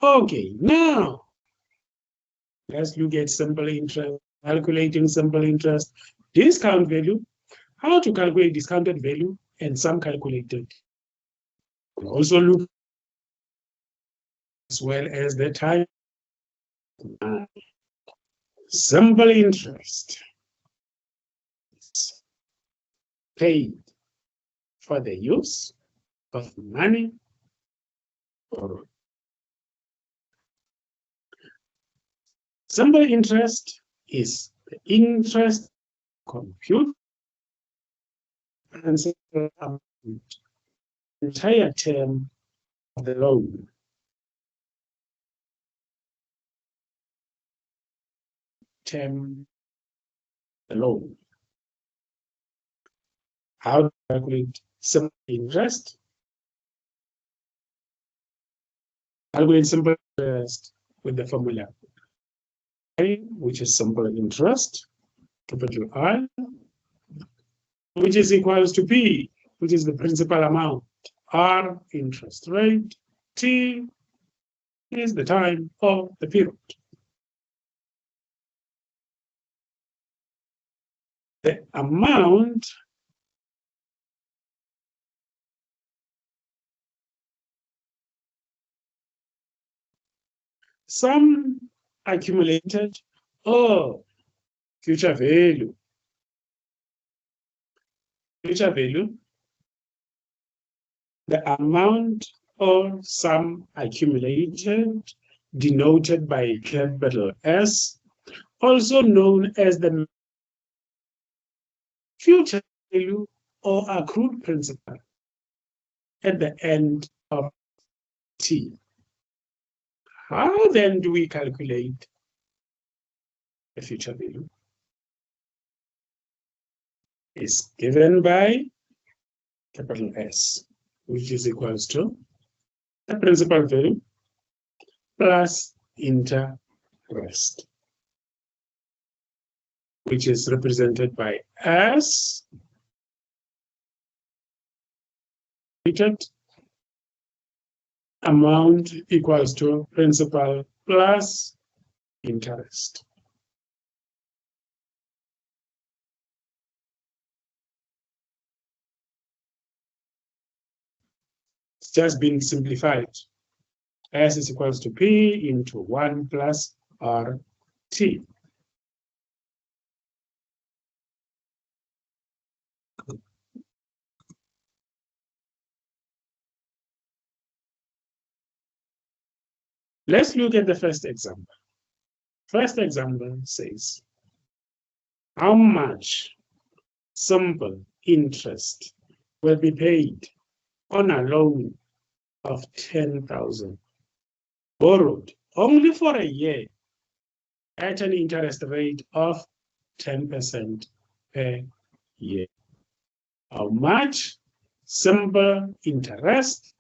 Okay, now let's look at simple interest, calculating simple interest, discount value, how to calculate discounted value, and some calculated. We also look as well as the time. Simple interest is paid for the use of money borrowed. Simple interest is the interest compute principal amount, entire term of the loan. Term the loan. How to calculate simple interest? Calculate simple interest with the formula I, which is simple interest, capital I, which is equals to P, which is the principal amount, R, interest rate, T is the time of the period. The amount some accumulated or future value. Future value, the amount or sum accumulated, denoted by capital S, also known as the future value or accrued principal at the end of T. How then do we calculate the future value? Is given by capital S, which is equals to the principal value plus interest, which is represented by S amount equals to principal plus interest. It's just been simplified. S is equals to P into 1 plus RT. Let's look at the first example. First example says, how much simple interest will be paid on a loan of 10,000 borrowed only for a year at an interest rate of 10% per year? How much simple interest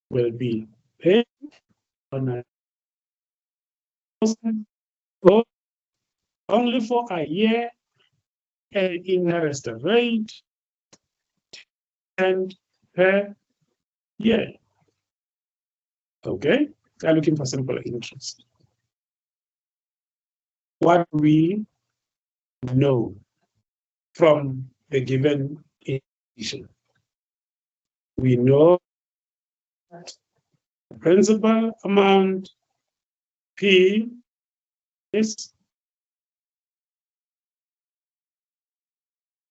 will be paid on a loan only for a year at an interest rate 10% per year? Okay, they're looking for simple interest. What we know from the given equation, we know that the principal amount P is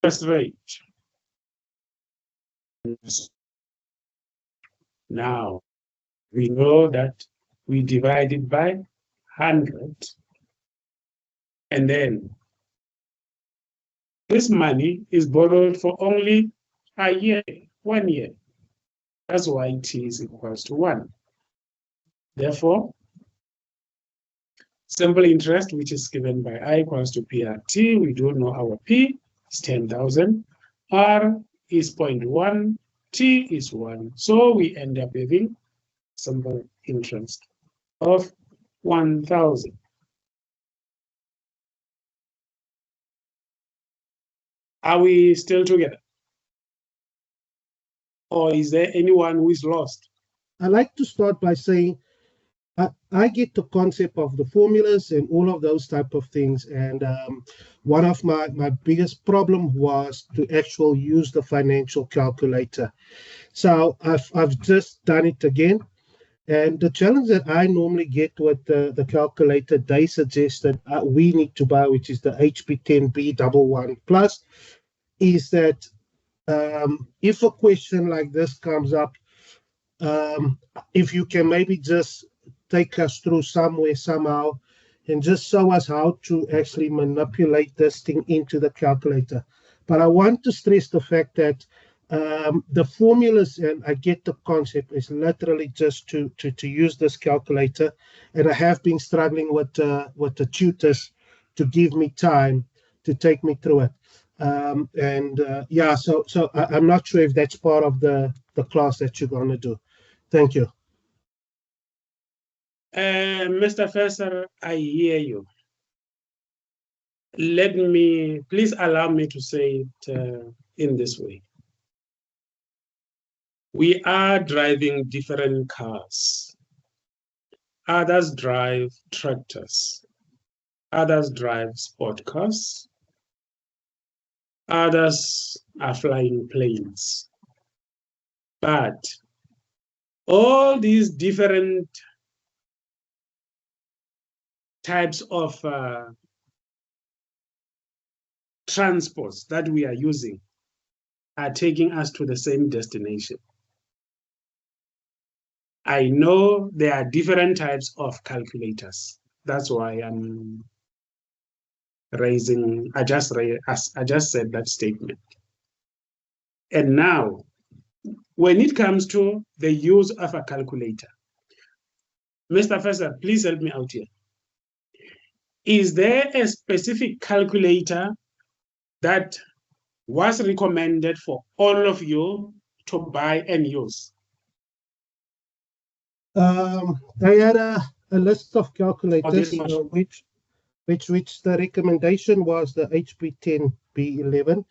interest rate. Now, we know that we divide it by 100, and then this money is borrowed for only a year, 1 year. That's why T is equals to 1. Therefore, simple interest, which is given by I equals to PRT, we do know our P is 10,000, R is 0.1, T is 1. So we end up having simple interest of 1,000. Are we still together? Or is there anyone who is lost? I'd like to start by saying I get the concept of the formulas and all of those type of things. And one of my biggest problem was to actually use the financial calculator. So I've just done it again. And the challenge that I normally get with the calculator they suggest that we need to buy, which is the HP10B11 Plus, is that if a question like this comes up, um, if you can maybe just take us through somewhere, somehow, and just show us how to actually manipulate this thing into the calculator. But I want to stress the fact that the formulas, and I get the concept, is literally just to use this calculator. And I have been struggling with the tutors to give me time to take me through it. Yeah, so I'm not sure if that's part of the class that you're going to do. Thank you. Mr. Fesser, I hear you. Please allow me to say it in this way. We are driving different cars. Others drive tractors. Others drive sport cars. Others are flying planes. But all these different types of transports that we are using are taking us to the same destination. I know there are different types of calculators. That's why I'm raising, I just said that statement. And now, when it comes to the use of a calculator, Mr. Fesser, please help me out here. Is there a specific calculator that was recommended for all of you to buy and use? I had a list of calculators, which the recommendation was the HP10B11,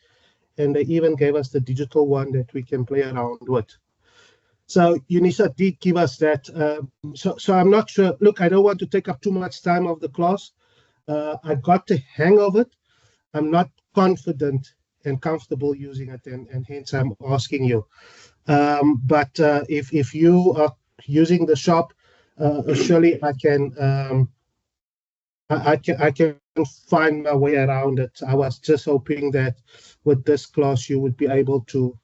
and they even gave us the digital one that we can play around with. So UNISA did give us that. So I'm not sure. Look, I don't want to take up too much time of the class. I got the hang of it. I'm not confident and comfortable using it, and hence I'm asking you. But if you are using the shop, surely I can find my way around it. I was just hoping that with this class you would be able to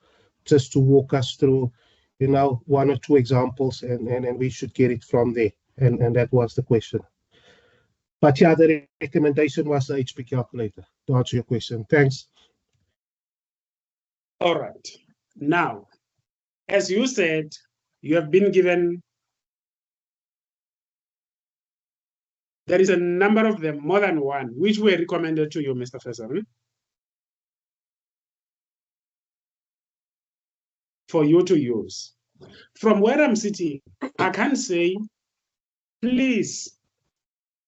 just to walk us through, one or two examples, and we should get it from there. And that was the question. But yeah, the recommendation was the HP calculator, to answer your question. Thanks. All right. Now, as you said, you have been given, there is a number of them, more than one, which were recommended to you, Mr. Fesser, for you to use. From where I'm sitting, I can't say, please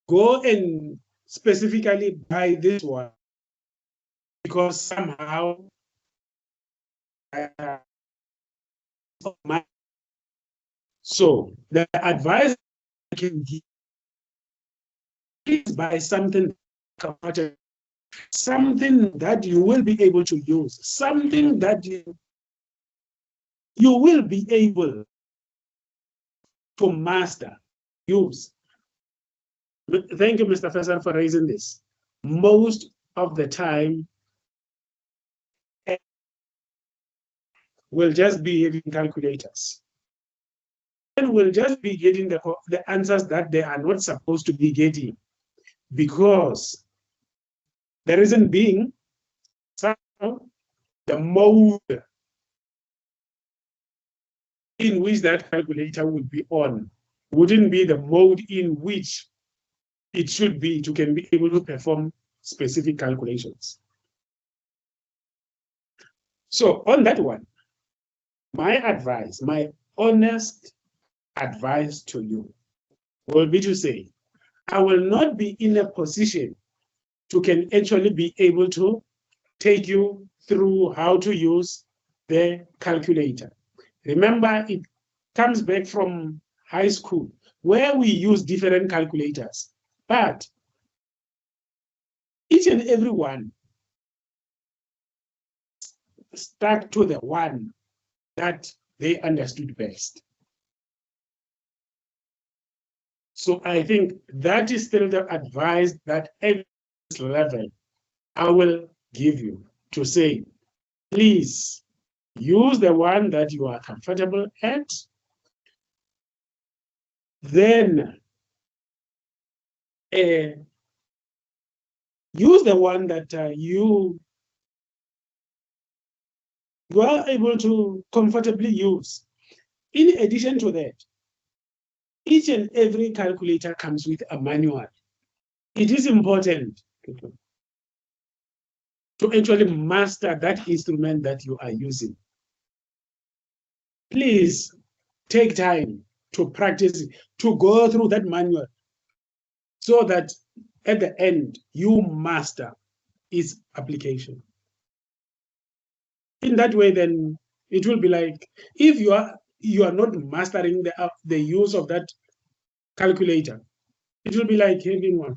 go and specifically buy this one, because somehow so the advice I can give, please buy something that you will be able to use, something that you will be able to master, use. Thank you, Mr. Fesser, for raising this. Most of the time, we'll just be having calculators. And we'll just be getting the answers that they are not supposed to be getting, because the reason being, the mode in which that calculator would be on wouldn't be the mode in which it should be to can be able to perform specific calculations. So on that one, my advice, my honest advice to you will be to say, I will not be in a position to can actually be able to take you through how to use the calculator. Remember, it comes back from high school. where we use different calculators, but each and every one stuck to the one that they understood best. So I think that is still the advice that at this level I will give you, to say, please use the one that you are comfortable at. Then use the one that you are able to comfortably use. In addition to that, each and every calculator comes with a manual. It is important to actually master that instrument that you are using. Please take time to practice, to go through that manual, so that at the end you master its application. In that way, then it will be like, if you are not mastering the use of that calculator, it will be like having what?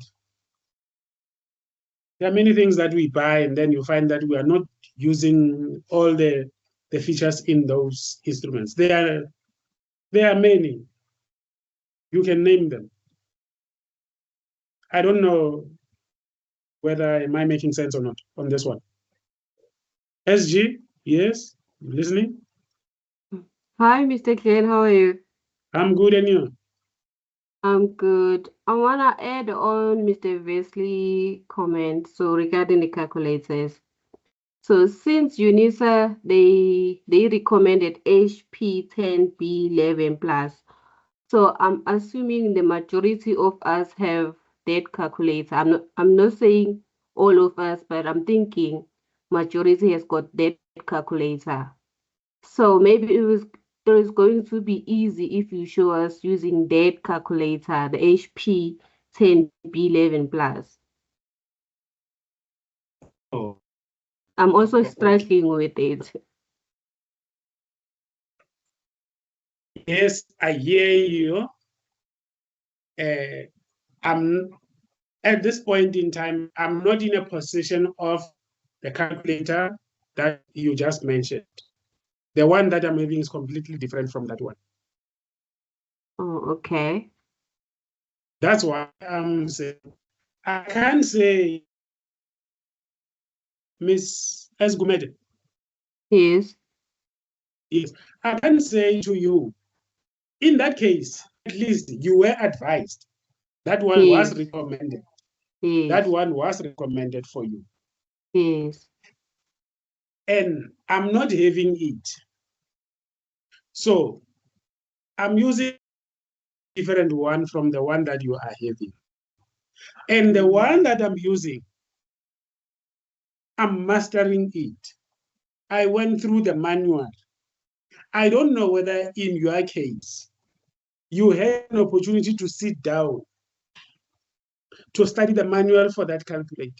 There are many things that we buy, and then you find that we are not using all the features in those instruments. There are many. You can name them. I don't know whether am I making sense or not on this one. SG, yes, listening? Hi, Mr. Glenn, how are you? I'm good, and you? I'm good. I want to add on Mr. Wesley's comment, so regarding the calculators. So since UNISA, they recommended HP 10B11 plus. So I'm assuming the majority of us have that calculator. I'm not saying all of us, but I'm thinking majority has got that calculator. So maybe it is going to be easy if you show us using that calculator, the HP 10B11 plus. Oh. I'm also struggling with it. Yes, I hear you. I'm at this point in time, I'm not in a position of the calculator that you just mentioned. The one that I'm having is completely different from that one. Oh, okay. That's why I'm saying, I can't say, Miss Esgumede. Yes. Yes, I can say to you, in that case, at least you were advised. That one was recommended. Yes. That one was recommended for you. Yes. And I'm not having it. So I'm using a different one from the one that you are having. And the one that I'm using, I'm mastering it. I went through the manual. I don't know whether in your case, you had an opportunity to sit down to study the manual for that calculator.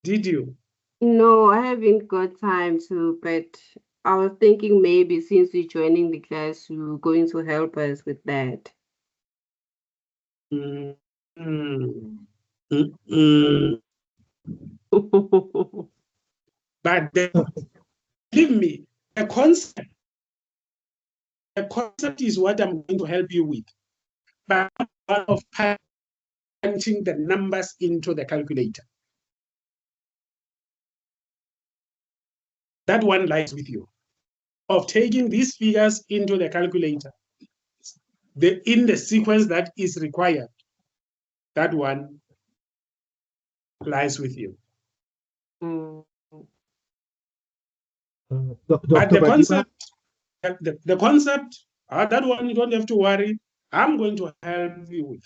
Did you? No, I haven't got time to, but I was thinking maybe since you're joining the class, you're going to help us with that. But believe me, the concept is what I'm going to help you with. But one of punching the numbers into the calculator. That one lies with you. Of taking these figures into the calculator, in the sequence that is required, that one lies with you. But the concept, that one you don't have to worry. I'm going to help you with.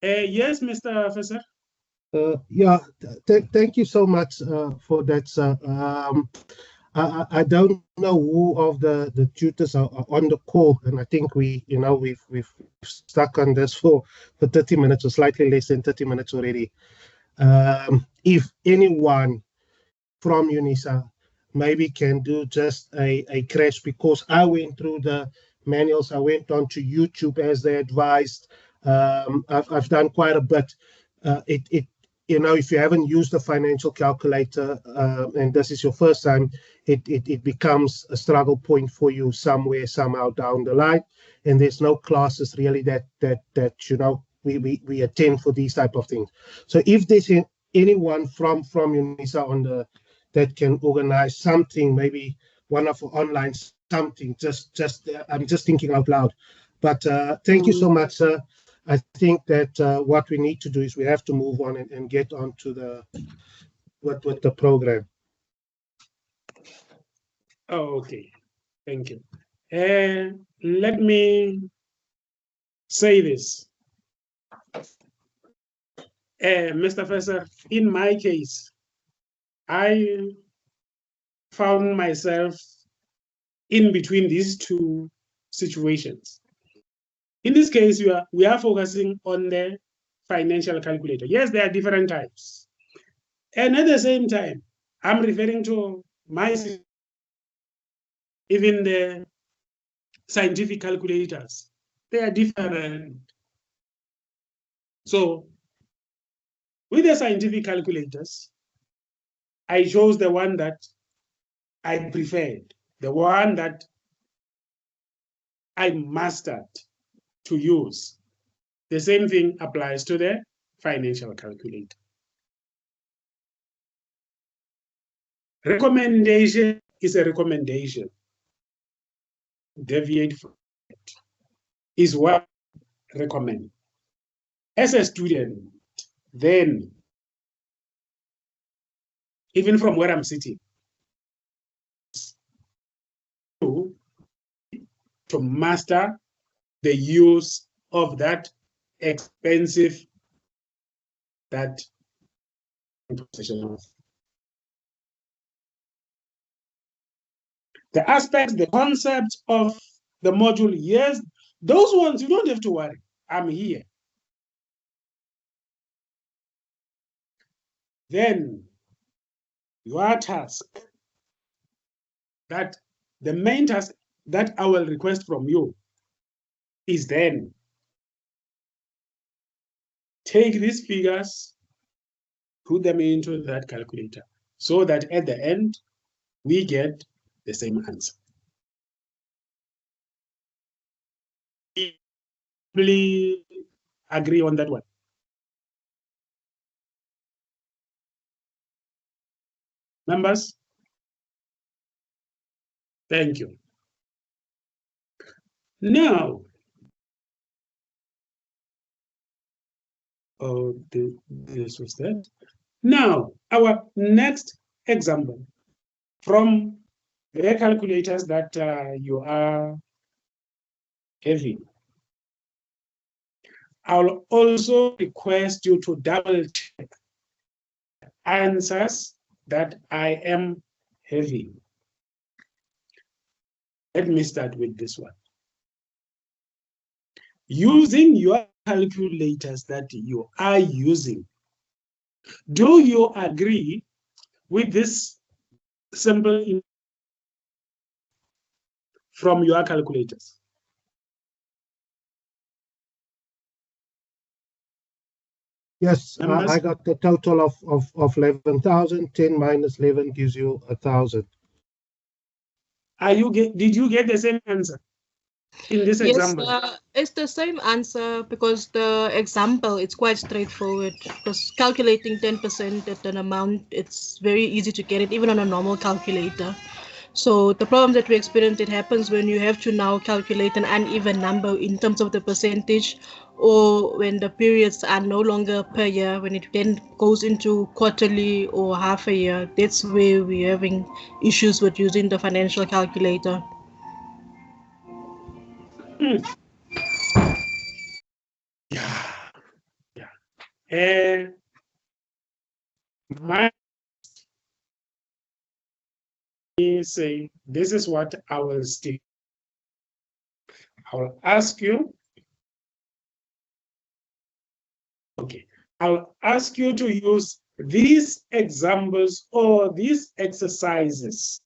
Yes, Mr. Professor. Yeah, thank you so much for that, sir. I don't know who of the tutors are on the call, and I think we've stuck on this for 30 minutes or slightly less than 30 minutes already. If anyone from UNISA maybe can do just a crash, because I went through the manuals. I went on to YouTube as they advised. I've done quite a bit. If you haven't used a financial calculator and this is your first time, it becomes a struggle point for you somewhere, somehow down the line. And there's no classes really that we attend for these type of things. So if there's anyone from UNISA that can organize something, maybe one of online something, I'm just thinking out loud. But thank you so much, sir. I think that what we need to do is we have to move on and get on to with the program. Oh, okay. Thank you. Let me say this. Mr. Professor, in my case, I found myself in between these two situations. In this case, we are focusing on the financial calculator. Yes, there are different types. And at the same time, I'm referring to even the scientific calculators. They are different. So with the scientific calculators, I chose the one that I preferred, the one that I mastered to use. The same thing applies to the financial calculator. Recommendation is a recommendation. Deviate from it is what I recommend. As a student, then, even from where I'm sitting, to master the use of that expensive, that the aspects, the concepts of the module, yes, those ones you don't have to worry. I'm here. Then your task, that the main task that I will request from you is then take these figures, put them into that calculator so that at the end we get the same answer. Please agree on that one. Members? Thank you. Now, this was that. Now, our next example from the calculators that you are having. I'll also request you to double check answers that I am having. Let me start with this one. Using your calculators that you are using, do you agree with this simple from your calculators? Yes, I got the total of 11,000. 10 minus 11 gives you 1,000. Did you get the same answer in this example? Yes, it's the same answer because the example, it's quite straightforward because calculating 10% at an amount, it's very easy to get it even on a normal calculator. So the problem that we experience, it happens when you have to now calculate an uneven number in terms of the percentage, or when the periods are no longer per year, when it then goes into quarterly or half a year. That's where we're having issues with using the financial calculator. Yeah. My say this is what I will state. I will ask you. Okay. I'll ask you to use these examples or these exercises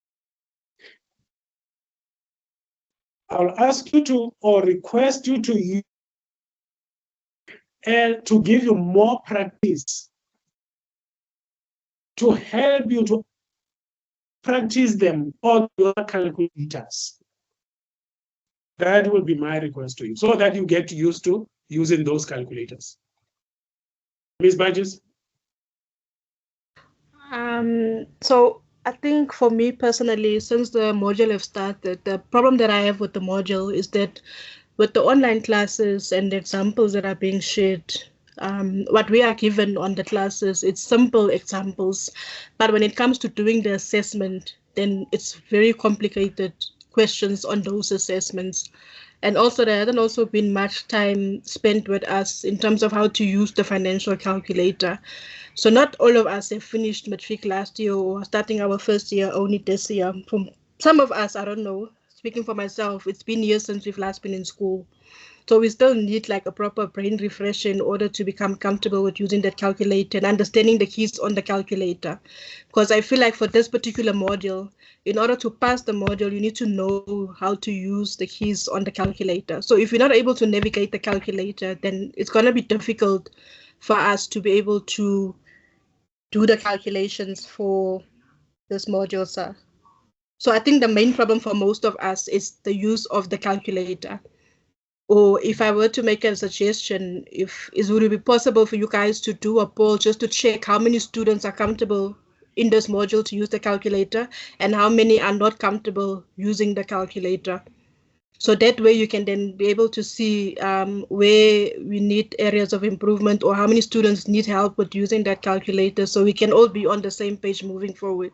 I'll ask you to, or request you to use, to give you more practice, to help you to practice them on your calculators. That will be my request to you, so that you get used to using those calculators. Ms. Burgess? So I think for me personally, since the module have started, the problem that I have with the module is that with the online classes and the examples that are being shared, what we are given on the classes, it's simple examples. But when it comes to doing the assessment, then it's very complicated questions on those assessments. And also there hasn't also been much time spent with us in terms of how to use the financial calculator. So not all of us have finished matric last year or starting our first year only this year. From some of us, I don't know, speaking for myself, it's been years since we've last been in school. So we still need like a proper brain refresh in order to become comfortable with using that calculator and understanding the keys on the calculator. Because I feel like for this particular module, in order to pass the module, you need to know how to use the keys on the calculator. So if you're not able to navigate the calculator, then it's going to be difficult for us to be able to do the calculations for this module, sir. So I think the main problem for most of us is the use of the calculator. Or if I were to make a suggestion, would it be possible for you guys to do a poll just to check how many students are comfortable in this module to use the calculator and how many are not comfortable using the calculator? So that way you can then be able to see where we need areas of improvement or how many students need help with using that calculator, so we can all be on the same page moving forward.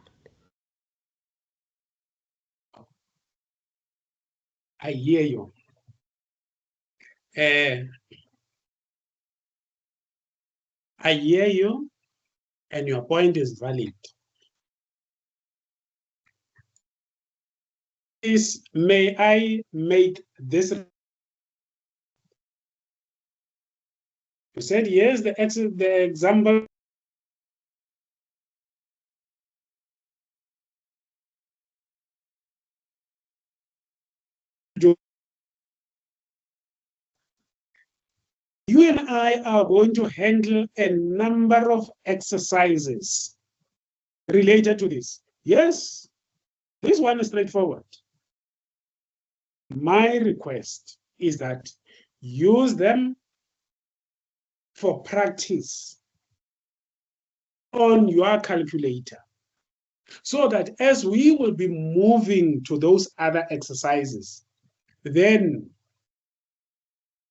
I hear you. I hear you, and your point is valid. May I make this? You said yes, the example. You and I are going to handle a number of exercises related to this. Yes, this one is straightforward. My request is that use them for practice on your calculator, so that as we will be moving to those other exercises, then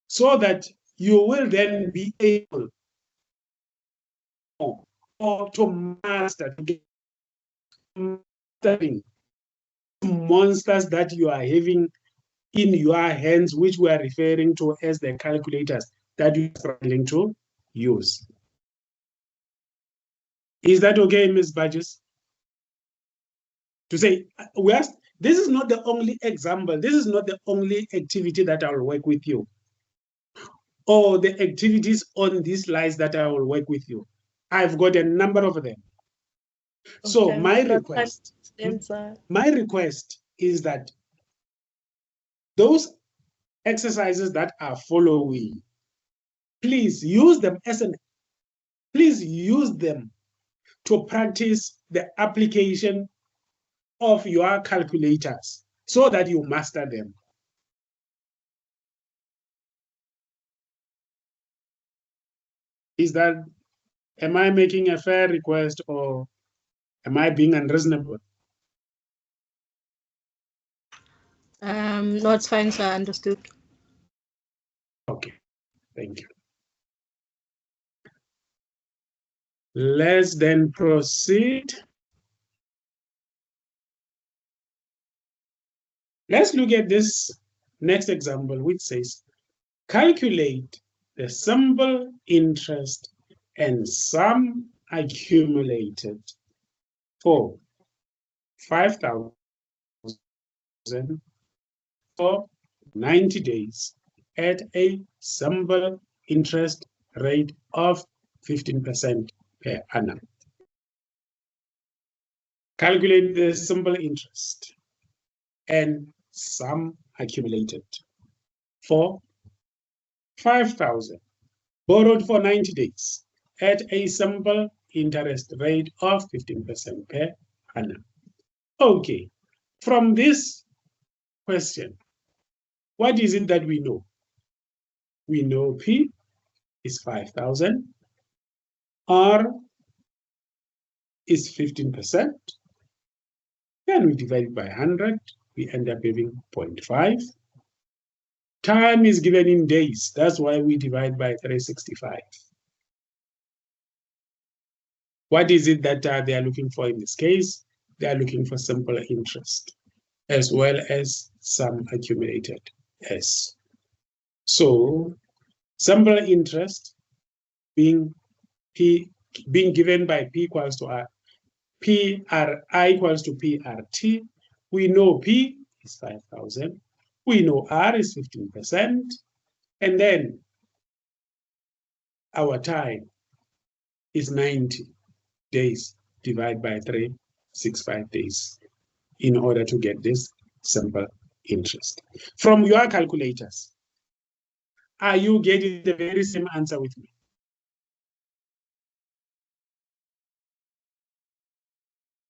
so that you will then be able to master, monsters that you are having in your hands, which we are referring to as the calculators that you are struggling to use. Is that okay, Ms. Burgess? To say, this is not the only example, this is not the only activity that I will work with you, or the activities on these slides that I will work with you. I've got a number of them. So my request is that those exercises that are following, please use them to practice the application of your calculators so that you master them. Am I making a fair request, or am I being unreasonable? No, it's fine, sir. Understood. Okay, thank you. Let's then proceed. Let's look at this next example, which says, calculate the simple interest and sum accumulated for 5,000 for 90 days at a simple interest rate of 15% per annum. Calculate the simple interest and sum accumulated for 5,000, borrowed for 90 days at a simple interest rate of 15% per annum. Okay, from this question, what is it that we know? We know P is 5,000, R is 15%. Then we divide it by 100, we end up having 0.5. Time is given in days, that's why we divide by 365. What is it that they are looking for in this case? They are looking for simple interest, as well as some accumulated S. So, simple interest being given by P equals to R, I equals to PRT. We know P is 5,000. We know R is 15%. And then our time is 90 days divided by 365 days in order to get this simple interest. From your calculators, are you getting the very same answer with me?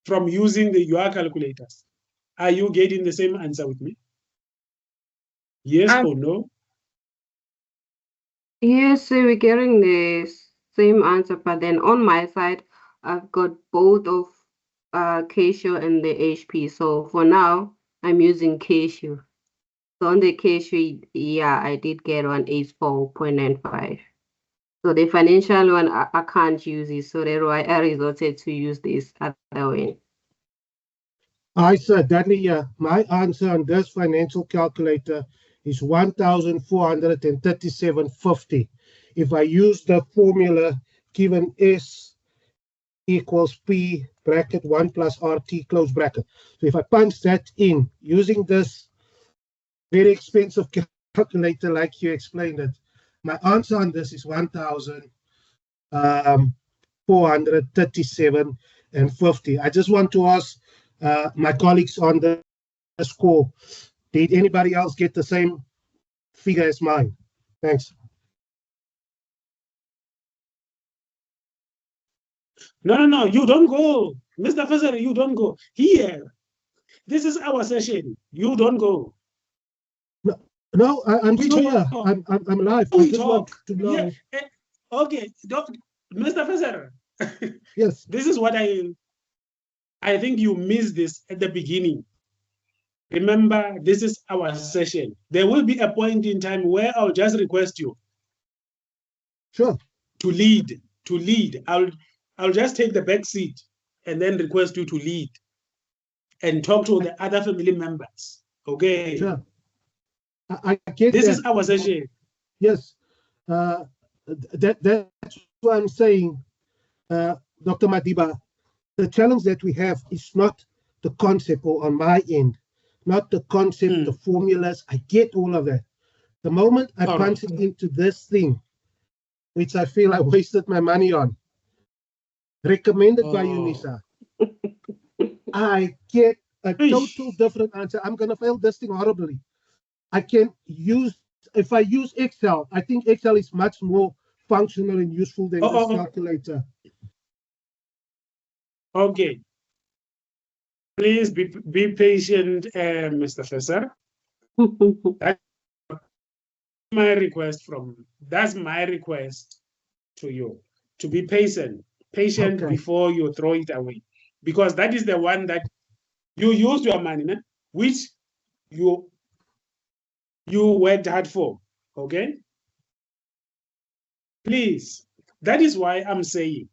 From using your calculators, are you getting the same answer with me? Yes or no? Yes, we're getting the same answer, but then on my side, I've got both of Casio and the HP. So for now, I'm using Casio. So on the Casio, yeah, I did get one is 4.95. So the financial one, I can't use it. So that's why I resorted to use this other way. I said, Danny, my answer on this financial calculator is 1,437.50. If I use the formula given S equals P bracket 1 plus RT close bracket. So if I punch that in using this very expensive calculator like you explained it, my answer on this is 1,437.50. I just want to ask my colleagues on the call, did anybody else get the same figure as mine? Thanks. No, you don't go. Mr. Professor, you don't go. Here, this is our session. You don't go. No, I'm still here. I'm live. I just want to know. Yeah. Okay, Mr. Professor. Yes. This is what I think you missed this at the beginning. Remember, this is our session. There will be a point in time where I'll just request you. Sure. To lead. I'll just take the back seat and then request you to lead and talk to the other family members. Okay. Sure. I get this that. Is our session. Yes. That's what I'm saying, Dr. Madiba. The challenge that we have is not the concept, or on my end, not the concept, the formulas. I get all of that. The moment I punch it into this thing, which I feel I wasted my money on, recommended by UNISA, I get a total different answer. I'm going to fail this thing horribly. I can use, if I use Excel, I think Excel is much more functional and useful than this calculator. Okay. Please be patient, Mr. Professor. That's my request to you, to be patient before you throw it away, because that is the one that you used your money, which you worked hard for. Okay, please. That is why I'm saying,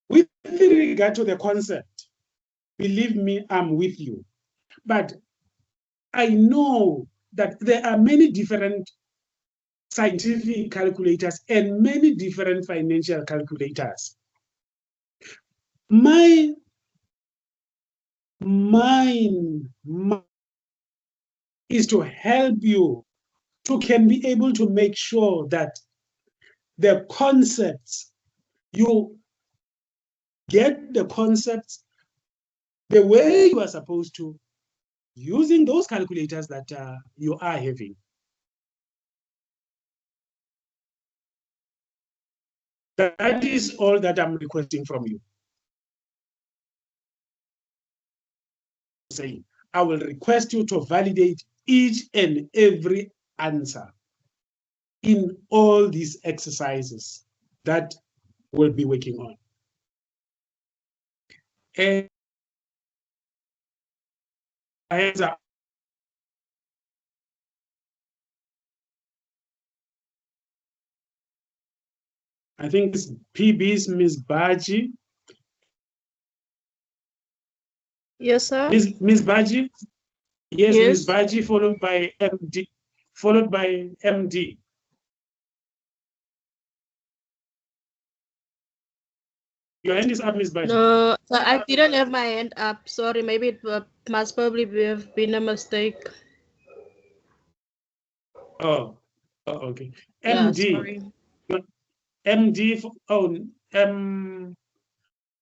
with regard to the concept, believe me, I'm with you, but I know that there are many different scientific calculators and many different financial calculators. Mine is to help you can be able to make sure that the concepts, you get the concepts the way you are supposed to using those calculators that you are having. That is all that I'm requesting from you. Saying, I will request you to validate each and every answer in all these exercises that we'll be working on. And answer. I think it's PB's Miss Baji. Yes, sir. Miss Baji? Yes, Yes. Miss Baji, followed by MD. Followed by MD. Your hand is up, Miss Baji. No, so I didn't have my hand up. Sorry, maybe it must probably have been a mistake. Oh, okay. Yeah, MD. sorry. MD,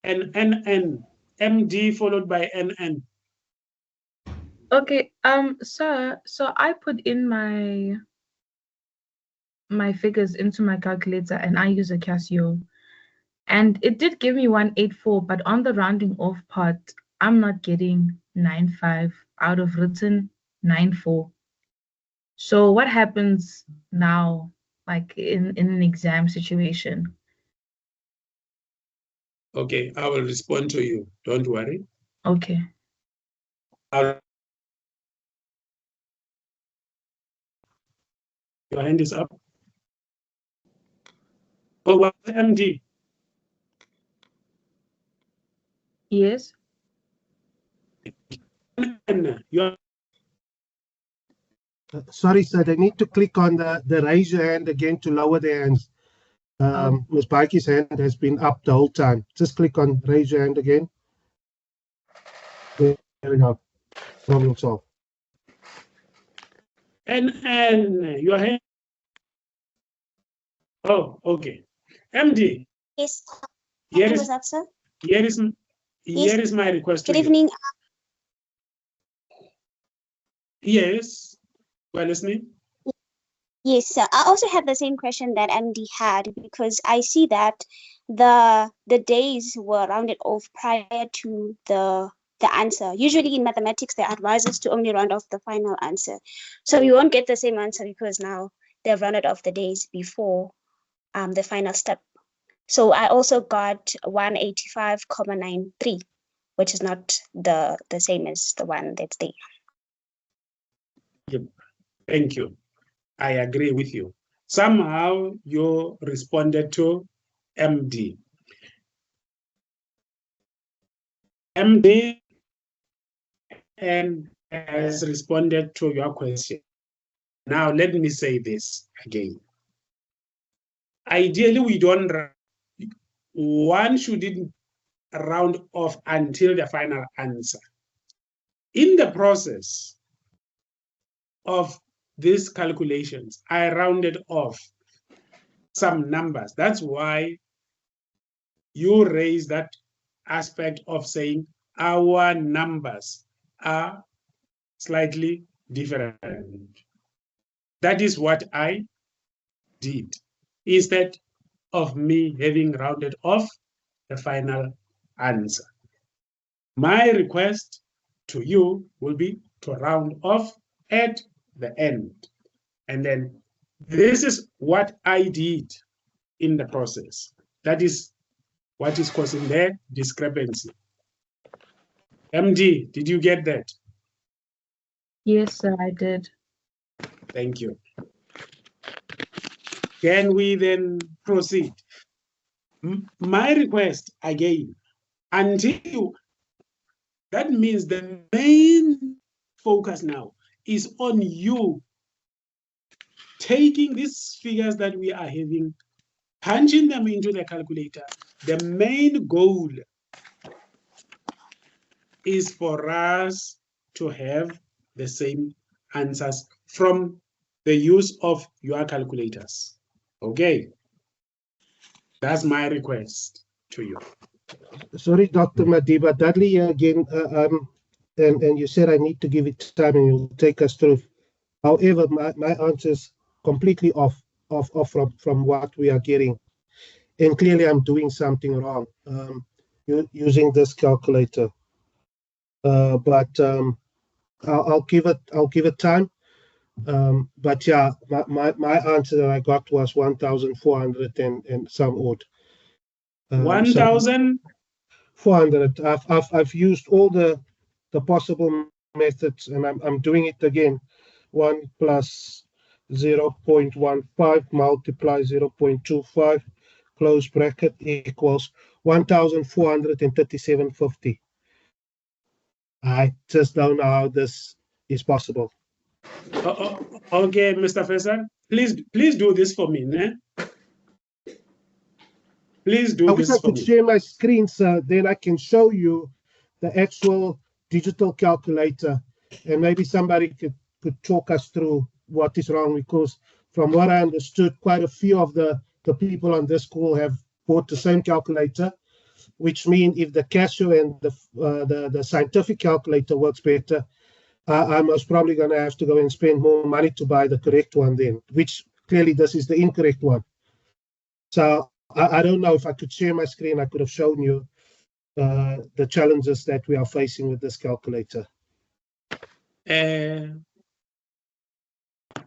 NNN. MD followed by NN. Okay, sir, so I put in my figures into my calculator and I use a Casio. And it did give me 184, but on the rounding off part, I'm not getting 95 out of written 94. So what happens now, like in an exam situation? Okay, I will respond to you. Don't worry. Okay. Your hand is up. Oh, well, MD. Yes. Sorry, sir, they need to click on the raise your hand again to lower their hands. Ms. Baki's hand has been up the whole time. Just click on raise your hand again. There we go. Problem solved. And your hand. Oh, okay. MD. Yes. Here Was is, that, sir? here is my request to Good you. evening. Yes. We're listening. Yes, sir. I also had the same question that MD had, because I see that the days were rounded off prior to the answer. Usually in mathematics, they advise us to only round off the final answer. So we won't get the same answer because now they've rounded off the days before the final step. So I also got 185,93, which is not the same as the one that's there. Thank you. I agree with you. Somehow you responded to MD. MD and has responded to your question. Now, let me say this again. Ideally, one shouldn't round off until the final answer. In the process of these calculations, I rounded off some numbers. That's why you raise that aspect of saying our numbers are slightly different. That is what I did, instead of me having rounded off the final answer. My request to you will be to round off at the end. And then this is what I did in the process. That is what is causing the discrepancy. MD, did you get that? Yes, sir, I did. Thank you. Can we then proceed? My request again, until that means the main focus now is on you taking these figures that we are having, punching them into the calculator. The main goal is for us to have the same answers from the use of your calculators. Okay? That's my request to you. Sorry, Dr. Madiba. Dudley again. and you said I need to give it time and you'll take us through. However, my answer is completely off from what we are getting. And clearly I'm doing something wrong using this calculator. But I'll give it time. But yeah, my answer that I got was 1,400 and some odd. 1,000. 400. I've used all the possible methods, and I'm doing it again. 1 plus 0.15 multiply 0.25 close bracket equals 1,437.50. I just don't know how this is possible. Okay, Mr. Faisal, please do this for me, né? Please do I wish this I for could me. share my screen, so then I can show you the actual digital calculator, and maybe somebody could talk us through what is wrong, because from what I understood, quite a few of the people on this call have bought the same calculator, which means if the Casio and the scientific calculator works better, I'm most probably going to have to go and spend more money to buy the correct one then, which clearly this is the incorrect one. So I don't know if I could share my screen. I could have shown you the challenges that we are facing with this calculator.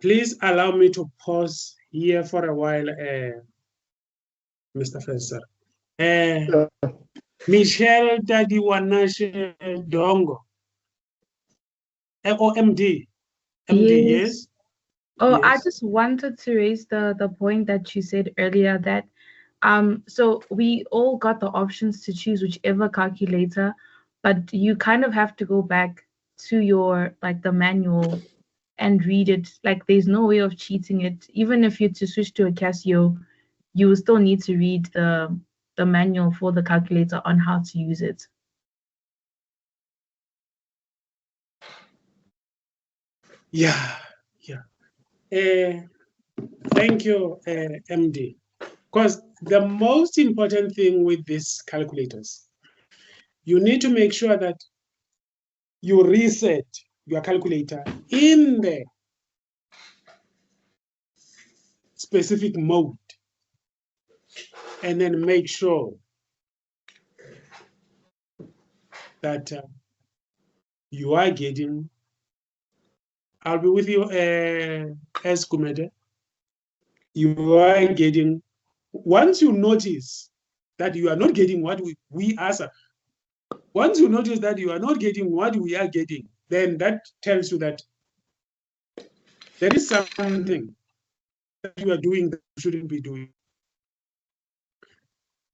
Please allow me to pause here for a while, Mr. Faisal. Michelle Dadiwanashe Dongo. MD. MD, yes? Oh, yes. I just wanted to raise the point that you said earlier that so we all got the options to choose whichever calculator, but you kind of have to go back to your the manual and read it. Like there's no way of cheating it. Even if you're to switch to a Casio, you will still need to read the manual for the calculator on how to use it. Yeah. Thank you, MD. Because the most important thing with these calculators, you need to make sure that you reset your calculator in the specific mode, and then make sure that you are getting. I'll be with you, as Kumede. You are getting. Once you notice that you are not getting what we ask, once you notice that you are not getting what we are getting, then that tells you that there is something that you are doing that you shouldn't be doing.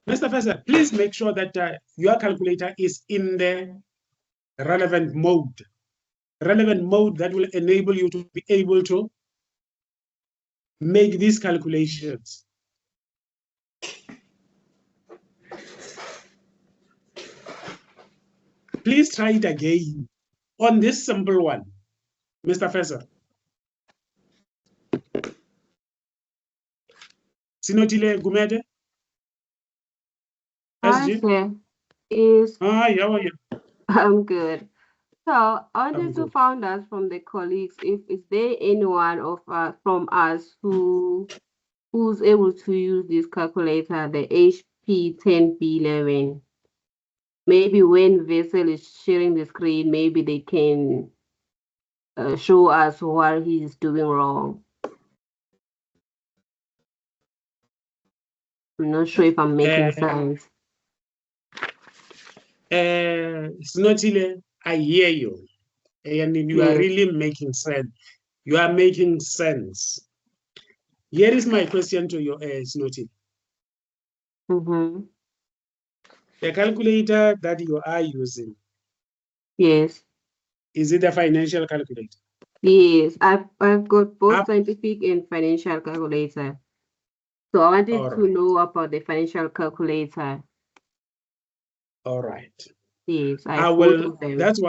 Mr. Faisal, please make sure that your calculator is in the relevant mode that will enable you to be able to make these calculations. Please try it again on this simple one, Mr. Faisal. Sinotile Gumede? Hi, sir. Is Hi, how are you? I'm good. So I wanted I'm to good. find out from the colleagues if is there anyone of from us who's able to use this calculator, the HP 10B11. Maybe when Vessel is sharing the screen, maybe they can show us what he's doing wrong. I'm not sure if I'm making sense. Sinotile, I hear you. And you are Yes. really making sense. You are making sense. Here is my question to you, Sinotile. Mm-hmm. The calculator that you are using, Yes. is it a financial calculator? Yes. I've got both scientific and financial calculator. So I wanted to know about the financial calculator. All right. Yes, I both will. of them. That's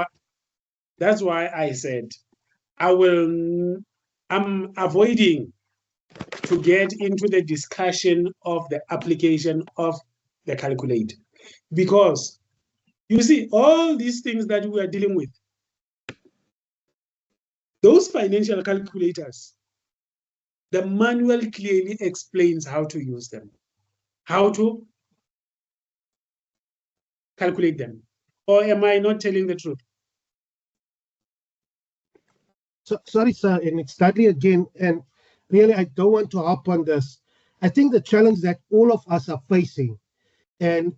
why I said I'm avoiding to get into the discussion of the application of the calculator, because you see all these things that we are dealing with, Those financial calculators, the manual clearly explains how to use them, how to calculate them. Or am I not telling the truth? So, sorry, sir, and it's Dudley again, and really I don't want to harp on this. I think the challenge that all of us are facing, and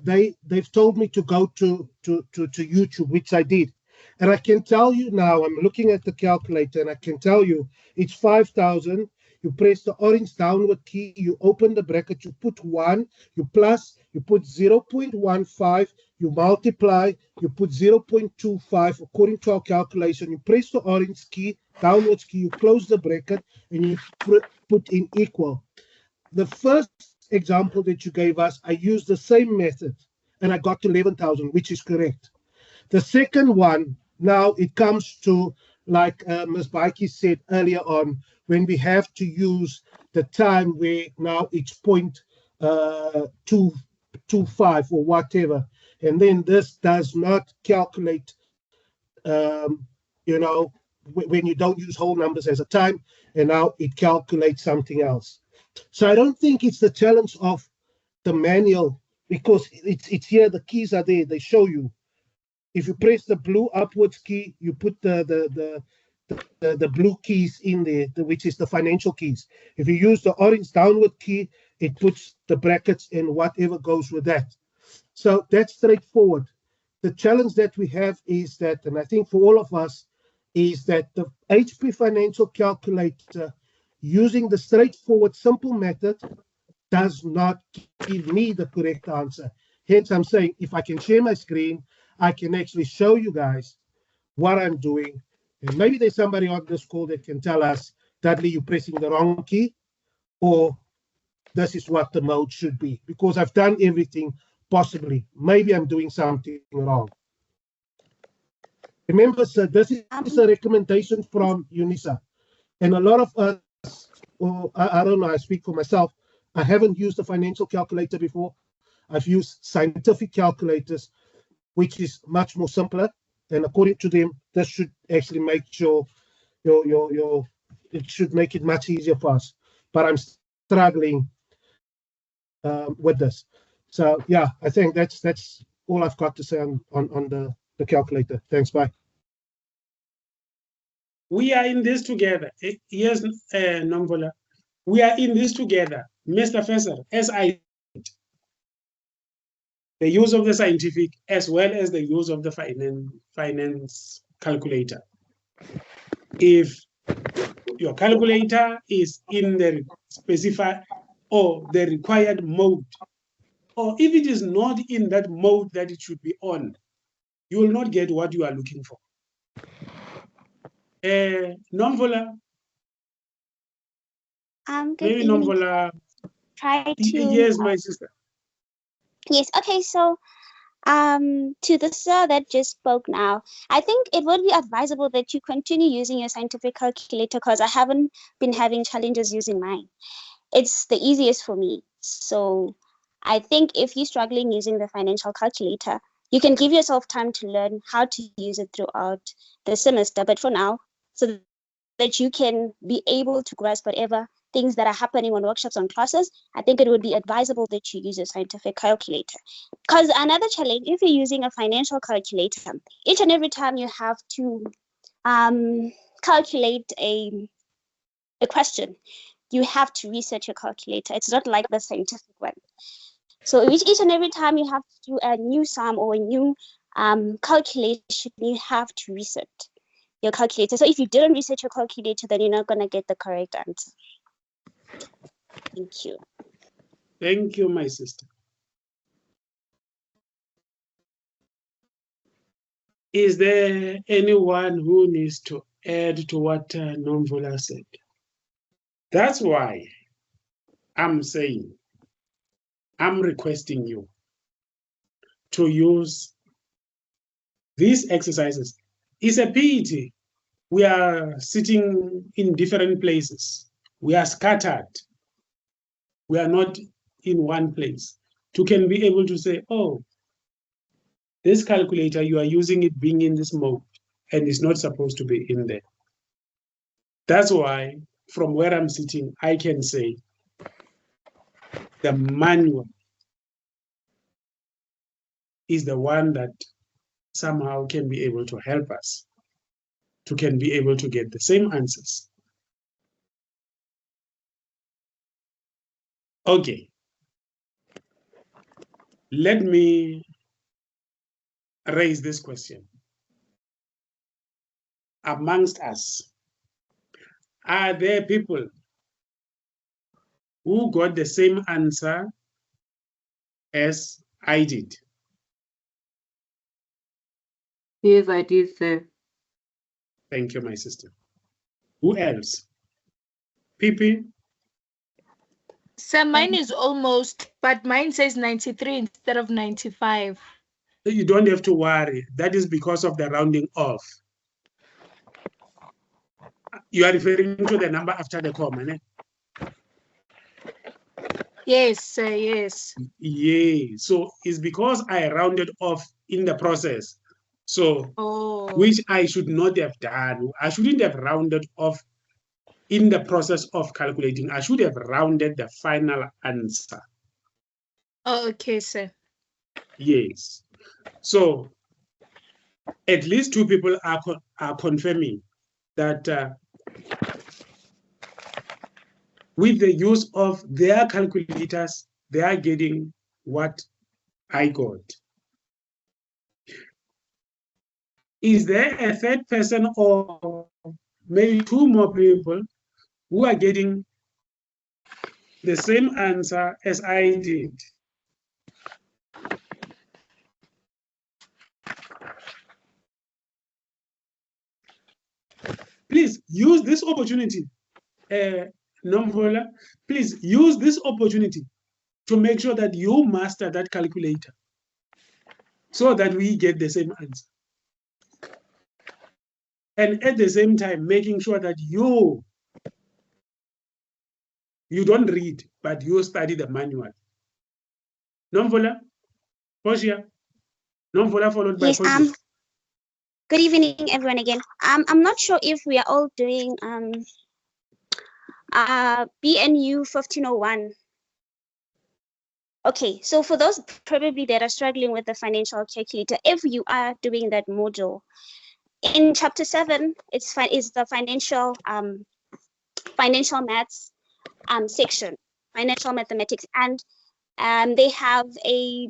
they've told me to go to YouTube, which I did. And I can tell you now, I'm looking at the calculator, and I can tell you it's 5,000. You press the orange downward key, you open the bracket, you put 1, you plus, you put 0.15, you multiply, you put 0.25 according to our calculation. You press the orange key, downwards key, you close the bracket, and you put in equal. The first example that you gave us, I used the same method, and I got 11,000, which is correct. The second one, now it comes to, like Ms. Baiki said earlier on, when we have to use the time where now it's 0.225 or whatever, and then this does not calculate, when you don't use whole numbers as a time, and now it calculates something else. So I don't think it's the challenge of the manual, because it's here, the keys are there, they show you. If you press the blue upwards key, you put the blue keys in there, which is the financial keys. If you use the orange downward key, it puts the brackets and whatever goes with that. So that's straightforward. The challenge that we have is that, and I think for all of us, is that the HP Financial Calculator, using the straightforward, simple method, does not give me the correct answer. Hence, I'm saying if I can share my screen, I can actually show you guys what I'm doing. And maybe there's somebody on this call that can tell us, Dudley, you're pressing the wrong key, or this is what the mode should be, because I've done everything possibly. Maybe I'm doing something wrong. Remember, sir, this is a recommendation from UNISA. And a lot of us, well, I don't know, I speak for myself, I haven't used a financial calculator before. I've used scientific calculators, which is much more simpler. And according to them, this should actually make it should make it much easier for us. But I'm struggling with this. So yeah, I think that's all I've got to say on the calculator. Thanks, bye. We are in this together. Yes, Nombola. We are in this together. Mr. Fesser, as I said, the use of the scientific as well as the use of the finance calculator. If your calculator is in the specified or the required mode, or if it is not in that mode that it should be on, you will not get what you are looking for. Nomvola. Maybe Nomvola. Try to. Yes, my sister. Yes. Okay. So, to the sir that just spoke now, I think it would be advisable that you continue using your scientific calculator, because I haven't been having challenges using mine. It's the easiest for me. So I think if you're struggling using the financial calculator, you can give yourself time to learn how to use it throughout the semester. But for now, so that you can be able to grasp whatever things that are happening on workshops, on classes, I think it would be advisable that you use a scientific calculator. Because another challenge, if you're using a financial calculator, each and every time you have to calculate a question, you have to reset your calculator. It's not like the scientific one. So each and every time you have to do a new sum or a new calculation, you have to reset your calculator. So if you didn't reset your calculator, then you're not going to get the correct answer. Thank you. Thank you, my sister. Is there anyone who needs to add to what Nomvola said? That's why I'm saying, I'm requesting you to use these exercises. It's a pity we are sitting in different places. We are scattered. We are not in one place. You can be able to say, oh, this calculator, you are using it being in this mode, and it's not supposed to be in there. That's why from where I'm sitting, I can say the manual is the one that somehow can be able to help us to can be able to get the same answers. Okay. Let me raise this question. Amongst us, are there people who got the same answer as I did? Yes, I did, sir. Thank you, my sister. Who else? Pipi? So mine is almost, but mine says 93 instead of 95. You don't have to worry. That is because of the rounding off. You are referring to the number after the comma, né? Yes, sir, yes. Yeah. So it's because I rounded off in the process. So, Oh. which I should not have done. I shouldn't have rounded off in the process of calculating. I should have rounded the final answer. Oh, okay, sir. Yes. So at least two people are confirming that with the use of their calculators, they are getting what I got. Is there a third person or maybe two more people who are getting the same answer as I did? Please use this opportunity, Nomvola, please use this opportunity to make sure that you master that calculator so that we get the same answer. And at the same time, making sure that you don't read, but you study the manual. Nomvola, Portia, Nomvola followed by Yes, Portia. good evening, everyone again. I'm not sure if we are all doing BNU 1501. Okay, so for those probably that are struggling with the financial calculator, if you are doing that module, in chapter 7, is the financial maths section, financial mathematics, and they have a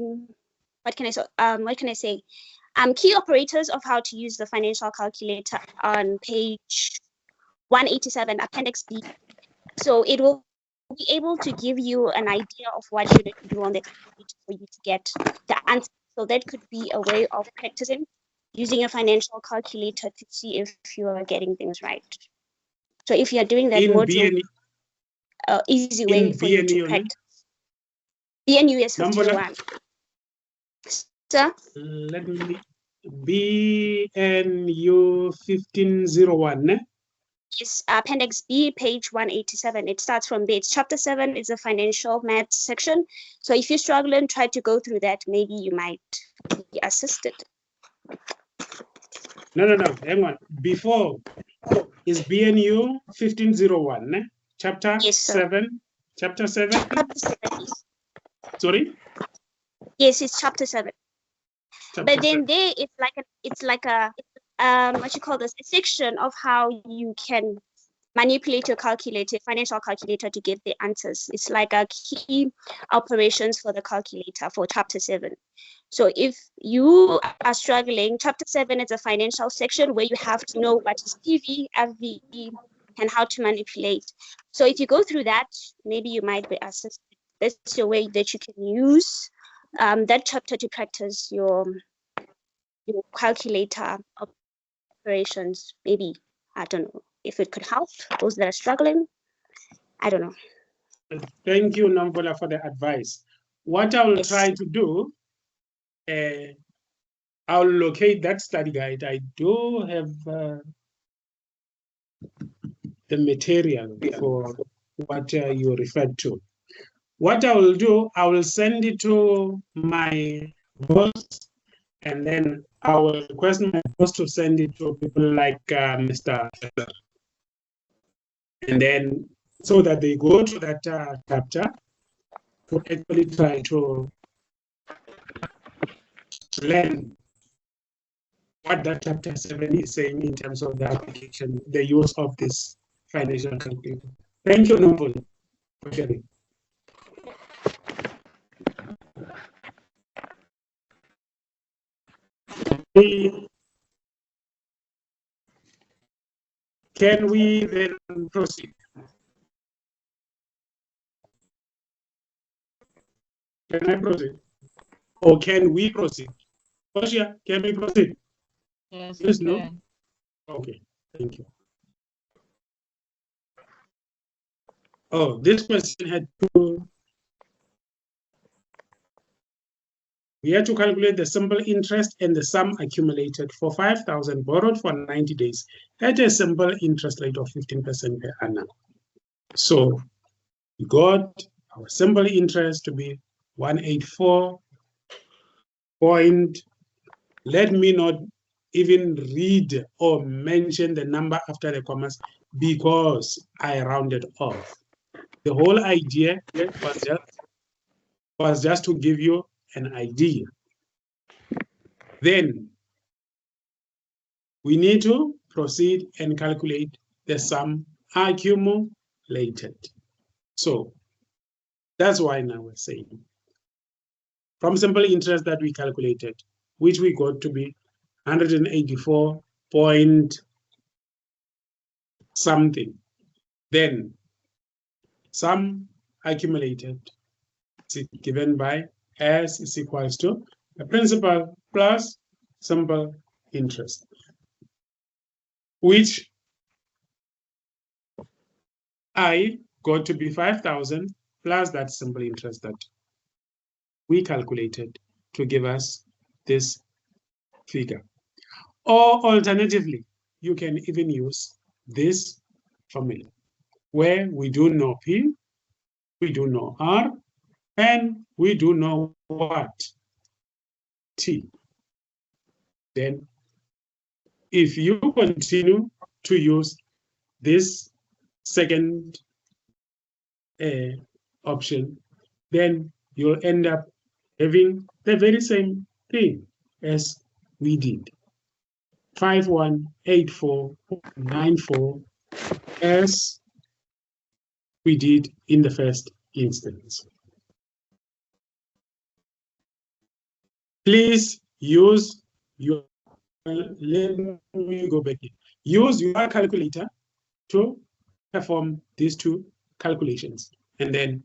what can I say? Key operators of how to use the financial calculator on page 187, Appendix B. So it will be able to give you an idea of what you need to do on the calculator for you to get the answer. So that could be a way of practicing using a financial calculator to see if you are getting things right. So if you are doing that module, easy way for you to practice. BNU is 1501. Sir? Let me BNU 1501. Yes, Appendix B, page 187. It starts from there. It's chapter 7. It's a financial maths section. So if you struggle and try to go through that, maybe you might be assisted. No. Hang on. Before is BNU 1501. Chapter 7. Chapter 7. Chapter 7, yes. Sorry. Yes, it's chapter 7. But then there, it's like a what you call this, a section of how you can manipulate your calculator, financial calculator, to get the answers. It's like a key operations for the calculator for chapter 7. So if you are struggling, chapter 7 is a financial section where you have to know what is PV, FV, and how to manipulate. So if you go through that, maybe you might be assisted. That's your way that you can use that chapter to practice your calculator operations. Maybe, I don't know if it could help those that are struggling. I don't know. Thank you, Nomvola, for the advice. What I will try to do, I'll locate that study guide. I do have the material for what you referred to. What I will do, I will send it to my boss, and then I will request my boss to send it to people like Mr. And then, so that they go to that chapter to actually try to learn what that chapter 7 is saying in terms of the application, the use of this financial calculator. Thank you, Noble, for sharing. Can we then proceed? Can I proceed? Or can we proceed? Portia, can we proceed? Yes, Yes, you no? can. Okay, thank you. Oh, this question had two. We had to calculate the simple interest and the sum accumulated for 5,000 borrowed for 90 days at a simple interest rate of 15% per annum. So we got our simple interest to be 184 point. Let me not even read or mention the number after the commas because I rounded off. The whole idea was just to give you an idea. Then we need to proceed and calculate the sum accumulated. So that's why now we're saying from simple interest that we calculated, which we got to be 184 point something. Then sum accumulated is given by S is equals to the principal plus simple interest, which I got to be 5,000 plus that simple interest that we calculated to give us this figure. Or alternatively, you can even use this formula where we do know P, we do know R, and we do know what? T. Then if you continue to use this second option, then you'll end up having the very same thing as we did. 518494 as we did in the first instance. Please use your, let me go back here. Use your calculator to perform these two calculations. And then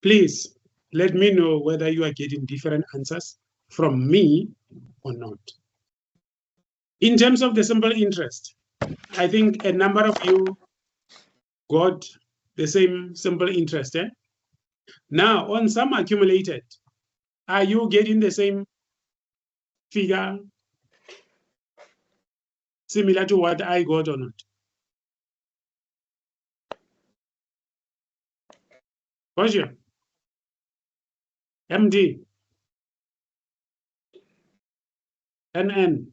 please let me know whether you are getting different answers from me or not. In terms of the simple interest, I think a number of you got the same simple interest. Now, on sum accumulated, are you getting the same figure similar to what I got or not? Roger, MD, NN,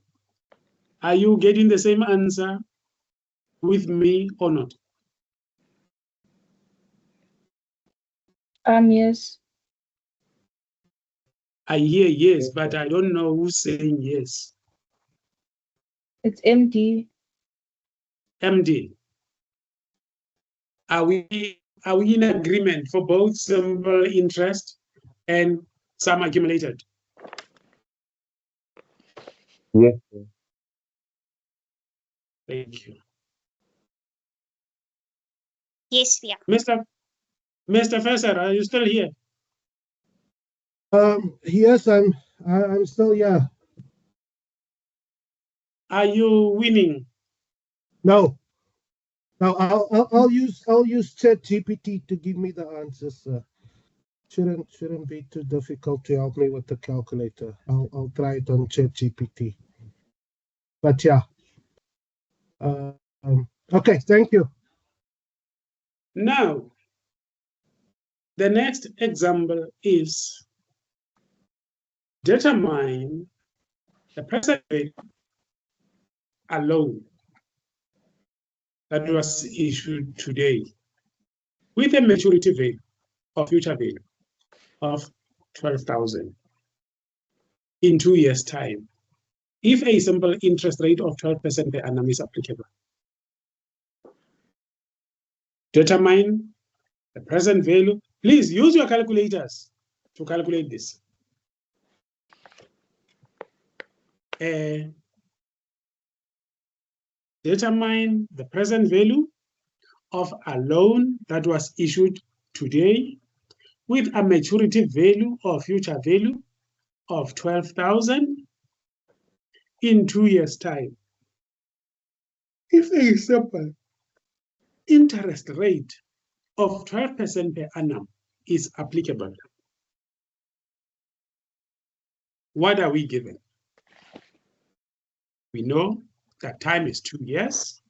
are you getting the same answer with me or not? Yes. I hear yes, but I don't know who's saying yes. It's MD. MD, are we in agreement for both simple interest and sum accumulated? Yes. Thank you. Yes, we are. Mr. Fesser, are you still here? Yes, I'm still here. Are you winning? No. Now I'll use ChatGPT to give me the answers. Shouldn't be too difficult to help me with the calculator. I'll try it on ChatGPT. But yeah. Okay, thank you. Now, the next example is determine the present rate alone. that was issued today with a maturity value of future value of 12,000 in 2 years' time, if a simple interest rate of 12% per annum is applicable. Determine the present value. Please use your calculators to calculate this. Determine the present value of a loan that was issued today with a maturity value or future value of 12,000 in 2 years' time. If a simple interest rate of 12% per annum is applicable, what are we given? We know that time is 2 years.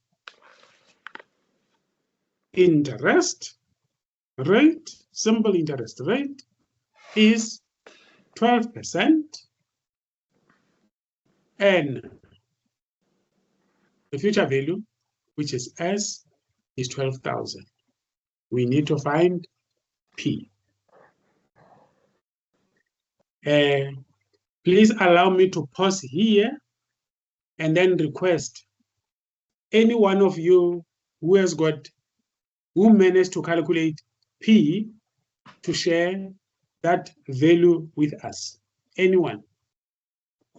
Interest rate, simple interest rate, is 12%, and the future value, which is S, is 12,000. We need to find P. Please allow me to pause here and then request any one of you who managed to calculate P to share that value with us. Anyone?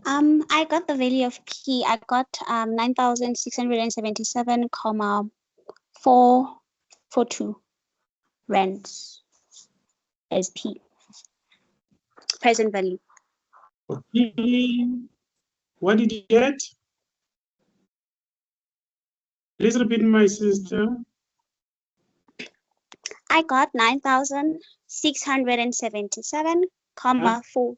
I got the value of P. I got 9,677,442 rands as P. Present value. Okay. What did you get? Please repeat, my sister. I got 9,677,4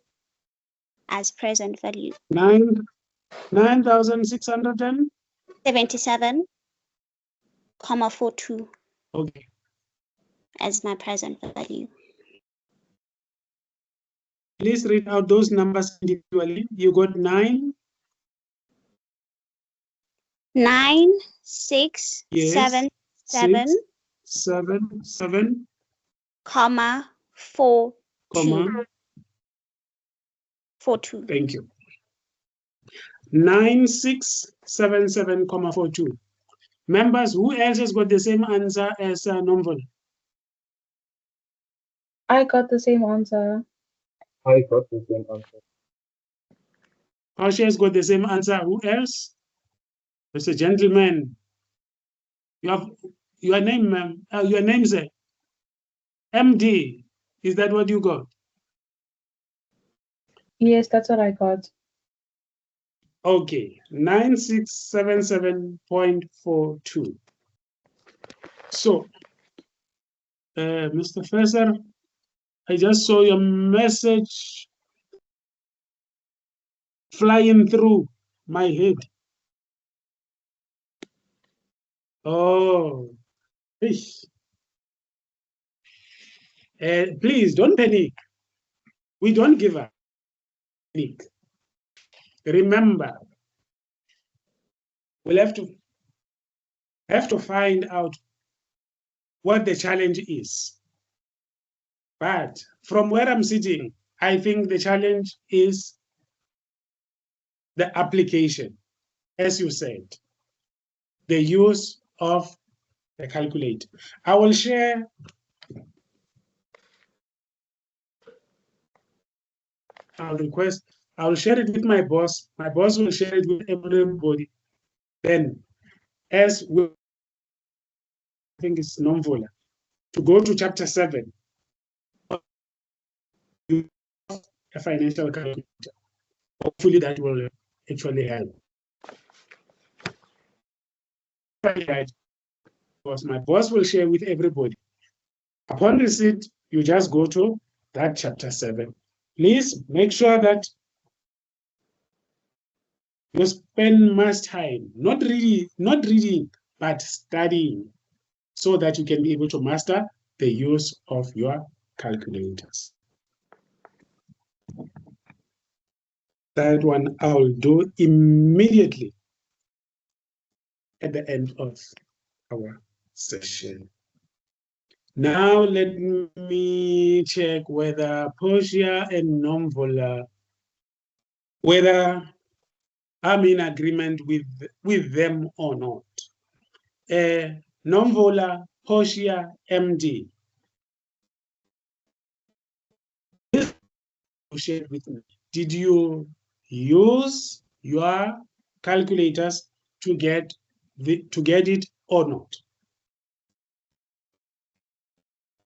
as present value. 9,677,42. Okay. As my present value. Please read out those numbers individually. You got 9. 9,677,4. 42. Thank you. 9677,42. Members, who else has got the same answer as Nomvol? I got the same answer. I got the same answer. Asha has got the same answer. Who else? Mr. Gentleman. You have your name, ma'am. Your name is MD. Is that what you got? Yes, that's what I got. Okay, 9677.42. So, Mr. Fraser, I just saw your message flying through my head. Oh, please don't panic. We don't give up. Panic. Remember, we'll have to find out what the challenge is. But from where I'm sitting, I think the challenge is the application, as you said, the use of the calculator. I will share I'll share it with my boss. My boss will share it with everybody. Then, as we, I think it's Nomvola, to go to chapter 7, a financial calculator. Hopefully that will actually help. Because my boss will share with everybody. Upon receipt, you just go to that chapter 7. Please make sure that you spend much time, not reading, but studying, so that you can be able to master the use of your calculators. That one I will do immediately at the end of our session. Now let me check whether Portia and Nomvola, whether I'm in agreement with them or not. Nomvola, Portia, MD. Shared with me. Did you use your calculators to get it or not?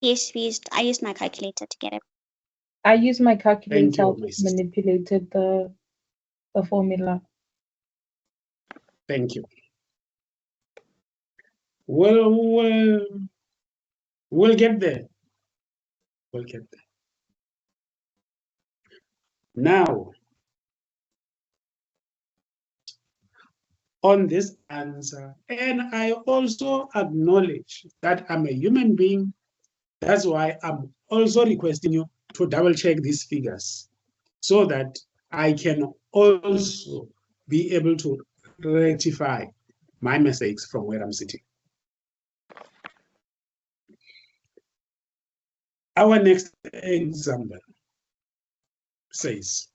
Yes, I used my calculator to get it. I used my calculator Thank you, to my sister. manipulated the formula. Thank you. We'll get there. We'll get there. Now, on this answer, and I also acknowledge that I'm a human being. That's why I'm also requesting you to double check these figures so that I can also be able to rectify my mistakes from where I'm sitting. Our next example says,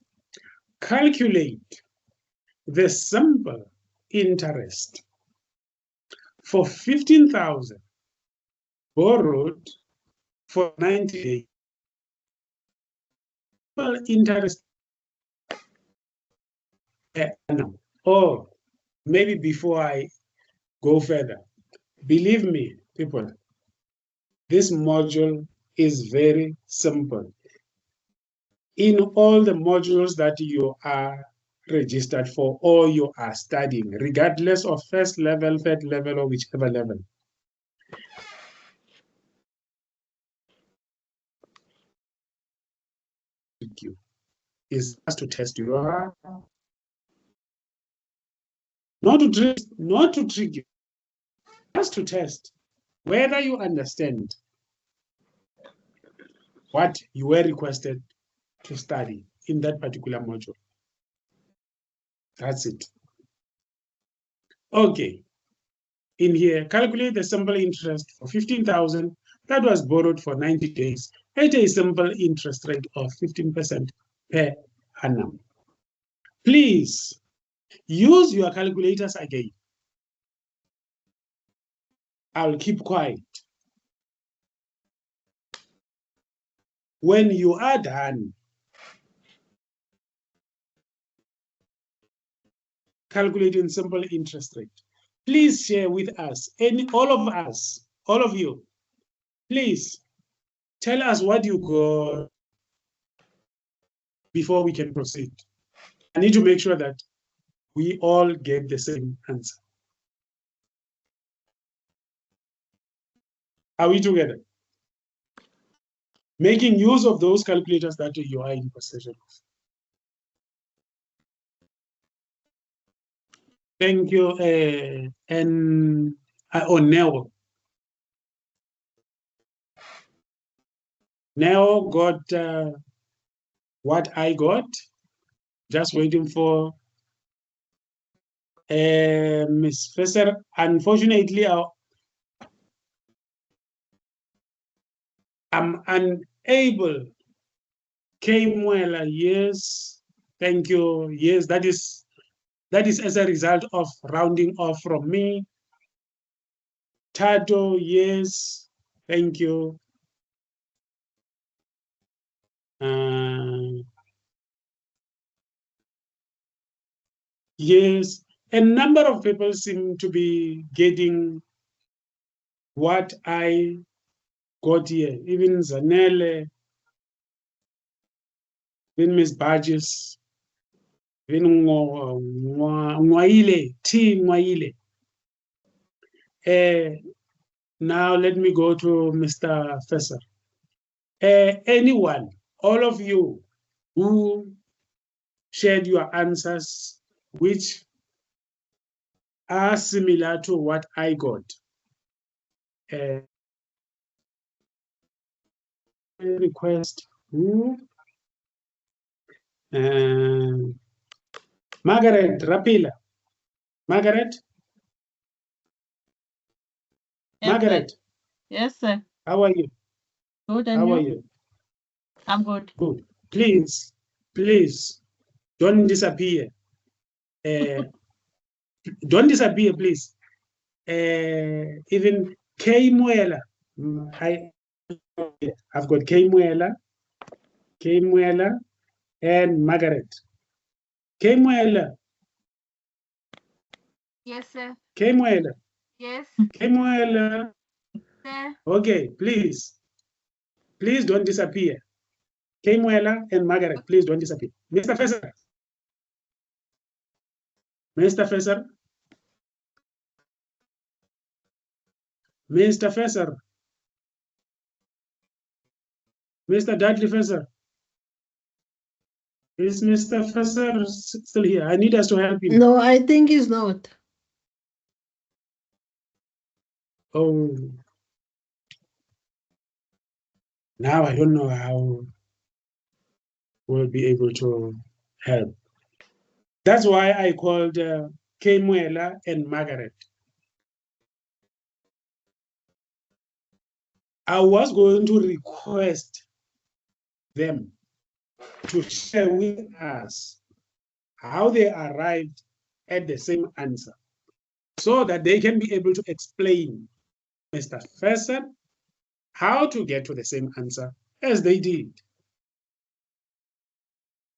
calculate the simple interest for 15,000 borrowed for 90 days. Simple interest per annum. Or maybe before I go further, believe me, people, this module is very simple. In all the modules that you are registered for or you are studying, regardless of first level, third level, or whichever level, is just to test you. Not to trick you, just to test whether you understand what you were requested to study in that particular module. That's it. Okay. In here, calculate the simple interest for 15,000 that was borrowed for 90 days at a simple interest rate of 15% per annum. Please use your calculators again. I'll keep quiet. When you are done calculating simple interest rate, please share with us, all of you, please tell us what you got before we can proceed. I need to make sure that we all get the same answer. Are we together? Making use of those calculators that you are in possession of. Thank you, Neo. Neo got what I got. Just waiting for Miss Fesser. Unfortunately, I'm unable. Kmuela, yes. Thank you. Yes, that is as a result of rounding off from me. Tato, yes. Thank you. Yes, a number of people seem to be getting what I got here. Even Zanele, even Miss Burgess, even Mwaile, T. Mwaile. Now let me go to Mr. Fesser. Anyone, all of you who shared your answers, which are similar to what I got. Request who? Margaret Rapila. Margaret? Yes, sir. Margaret, Yes, sir. how are you? Good, and How are you? you? I'm good. Good. Please, don't disappear. Don't disappear, please. Even K Muela. I've got K Muela, and Margaret. K Muela, Yes, sir. K Muela, Yes, K Muela. sir. Okay, please don't disappear. K Muela and Margaret, please don't disappear. Mr. Fesser, Mr. Fesser, Mr. Fesser, Mr. Dudley Fesser. Is Mr. Fesser still here? I need us to help him. No, I think he's not. Oh, now I don't know how we'll be able to help. That's why I called K Muela and Margaret. I was going to request them to share with us how they arrived at the same answer so that they can be able to explain Mr. Fesser how to get to the same answer as they did.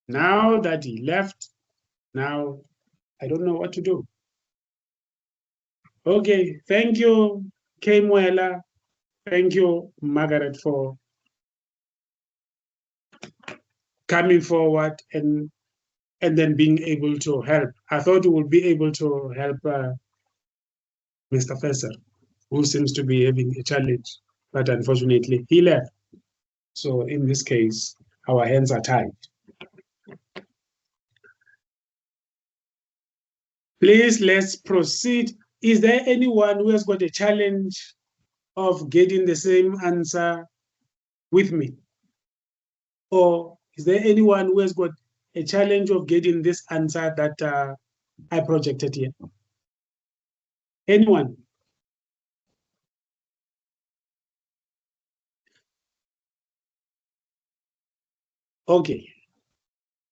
Now that he left, now I don't know what to do. Okay, thank you, K Muela. Thank you, Margaret, for coming forward and then being able to help. I thought you would be able to help Mr. Fesser, who seems to be having a challenge, but unfortunately he left. So in this case, our hands are tied. Please, let's proceed. Is there anyone who has got a challenge of getting the same answer with me? Or is there anyone who has got a challenge of getting this answer that I projected here? Anyone? Okay.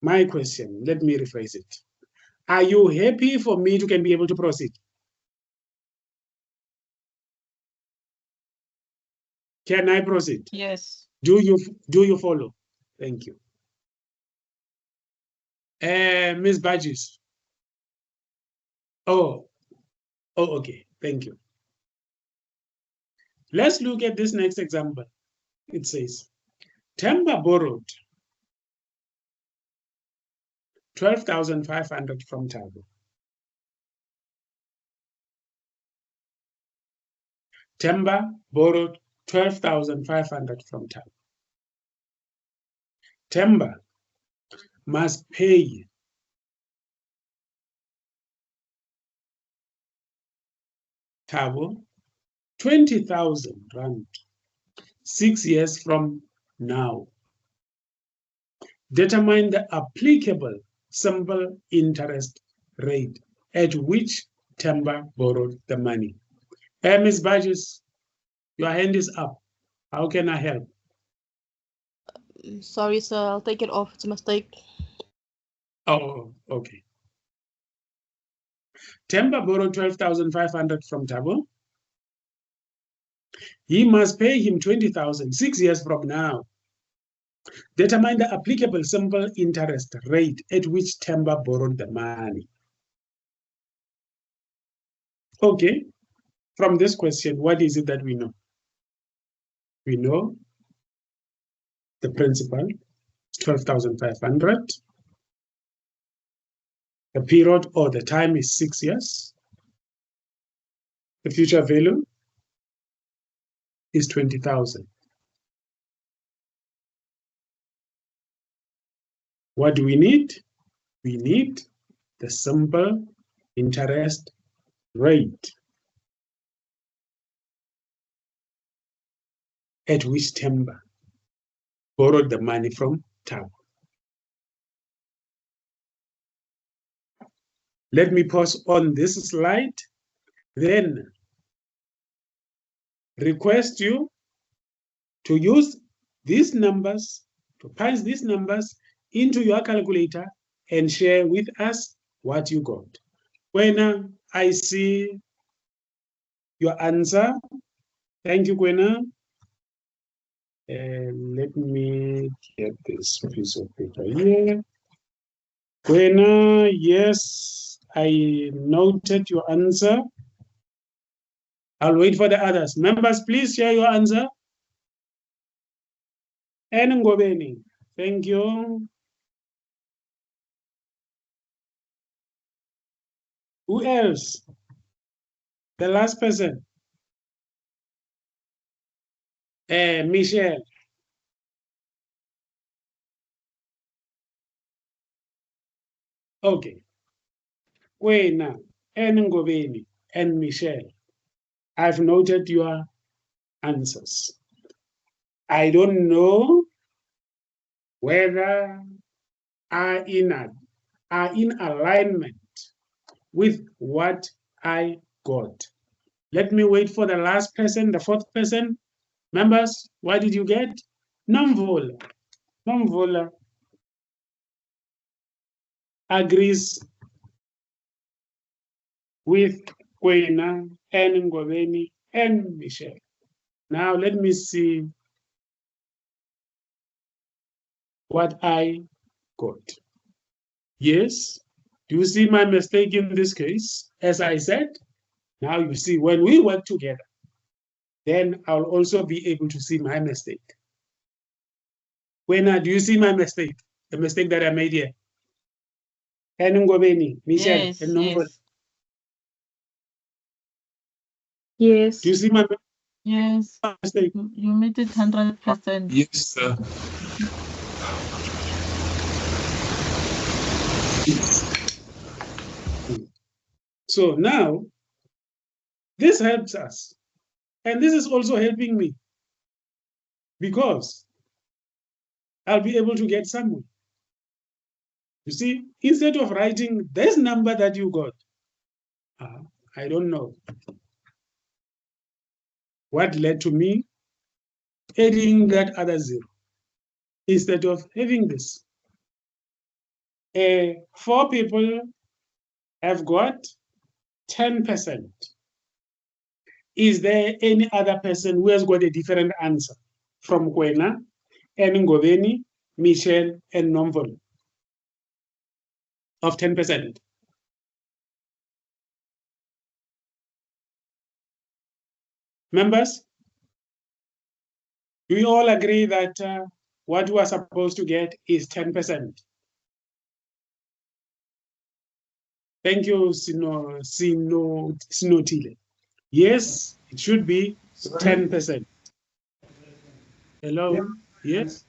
My question, let me rephrase it. Are you happy for me to can be able to proceed? Can I proceed? Yes. Do you follow? Thank you. Ms. Badges. Oh, okay. Thank you. Let's look at this next example. It says, Temba borrowed 12,500 from Tabo. Temba borrowed 12,500 from Tabo. Temba must pay Tabo 20,000 rand 6 years from now. Determine the applicable simple interest rate at which Temba borrowed the money. Ms. Badges, your hand is up. How can I help? Sorry, sir. I'll take it off. It's a mistake. Oh, okay. Temba borrowed 12,500 from Tabo. He must pay him 20,000 6 years from now. Determine the applicable simple interest rate at which Temba borrowed the money. Okay. From this question, what is it that we know? We know the principal, 12,500. The period or the time is 6 years. The future value is 20,000. What do we need? We need the simple interest rate at which Temba borrowed the money from Tabo. Let me pause on this slide. Then request you to use these numbers, to punch these numbers into your calculator and share with us what you got. When I see your answer, thank you, Gwena. Let me get this piece of paper here. Gwena, yes, I noted your answer. I'll wait for the others. Members, please share your answer. And Ngobeni, thank you. Who else? The last person. Michelle. Okay. Wena, and Ngobeni, and Michelle. I've noted your answers. I don't know whether are in alignment with what I got. Let me wait for the last person, the fourth person. Members, what did you get? Nomvola. Nomvola agrees with Kwena and Ngobeni and Michelle. Now let me see what I got. Yes, do you see my mistake in this case? As I said, now you see when we work together, then I'll also be able to see my mistake. Kwena, do you see my mistake? The mistake that I made here? And Ngobeni, Michelle, Yes, and Nomvola. Yes. Do you see my Yes, mistake? you made it 100%. Yes, sir. So now, this helps us. And this is also helping me because I'll be able to get somewhere. You see, instead of writing this number that you got, I don't know what led to me adding that other zero instead of having this. 4 people have got 10%. Is there any other person who has got a different answer from Kwena and Ngobeni, Michelle, and Nomvolo of 10%? Members, do we all agree that what we are supposed to get is 10%? Thank you, Sinotile. Yes, it should be 10%. Hello? Yes?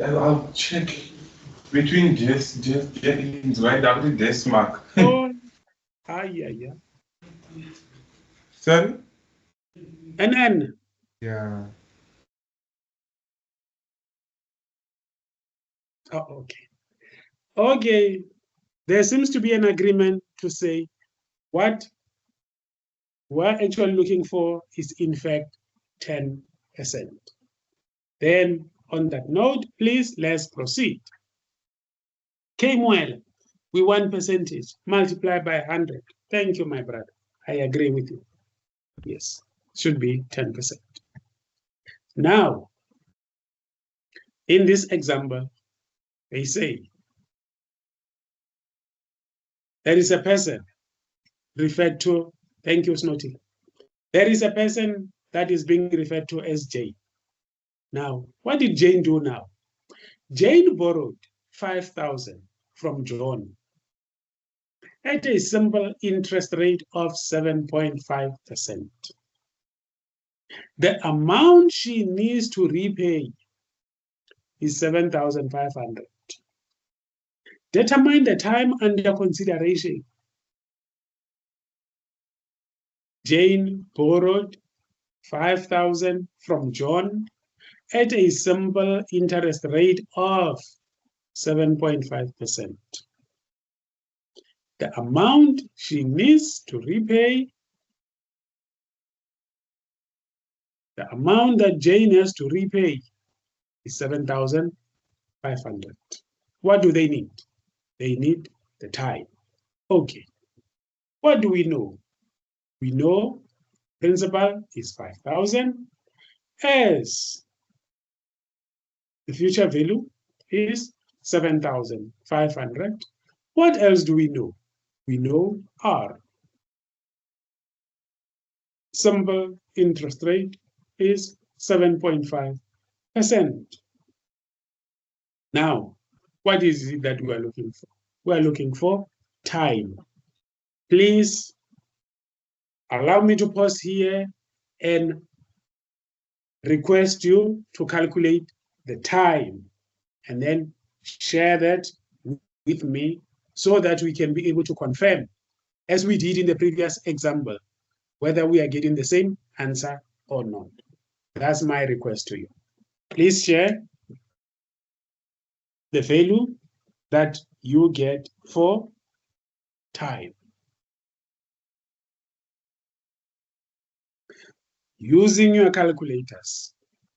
I'll check between just right after this mark. Oh, yeah. Sorry? N. Yeah. Oh, okay. Okay. There seems to be an agreement to say what we're actually looking for is in fact 10%. Then on that note, please let's proceed. Kemuel, we want percentage, multiply by 100. Thank you, my brother. I agree with you. Yes, should be 10%. Now, in this example, they say there is a person referred to, thank you, Snotty. There is a person that is being referred to as Jane. Now, what did Jane do now? Jane borrowed 5,000 from John at a simple interest rate of 7.5%. The amount she needs to repay is 7,500. Determine the time under consideration. Jane borrowed 5,000 from John at a simple interest rate of 7.5%. The amount she needs to repay The amount that Jane has to repay is 7,500. What do they need? They need the time. Okay. What do we know? We know principal is 5,000 as the future value is 7,500. What else do we know? We know R. Simple interest rate is 7.5%. Now, what is it that we are looking for? We are looking for time. Please allow me to pause here and request you to calculate the time and then share that with me so that we can be able to confirm, as we did in the previous example, whether we are getting the same answer or not. That's my request to you. Please share the value that you get for time. Using your calculators,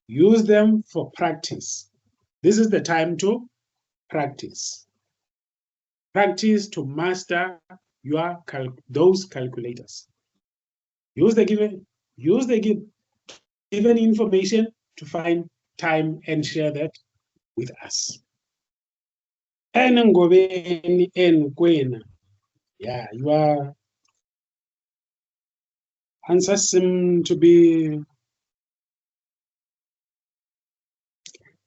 use them for practice. This is the time to practice. Practice to master your those calculators. Use the given information to find time and share that with us. And yeah, your answers seem to be,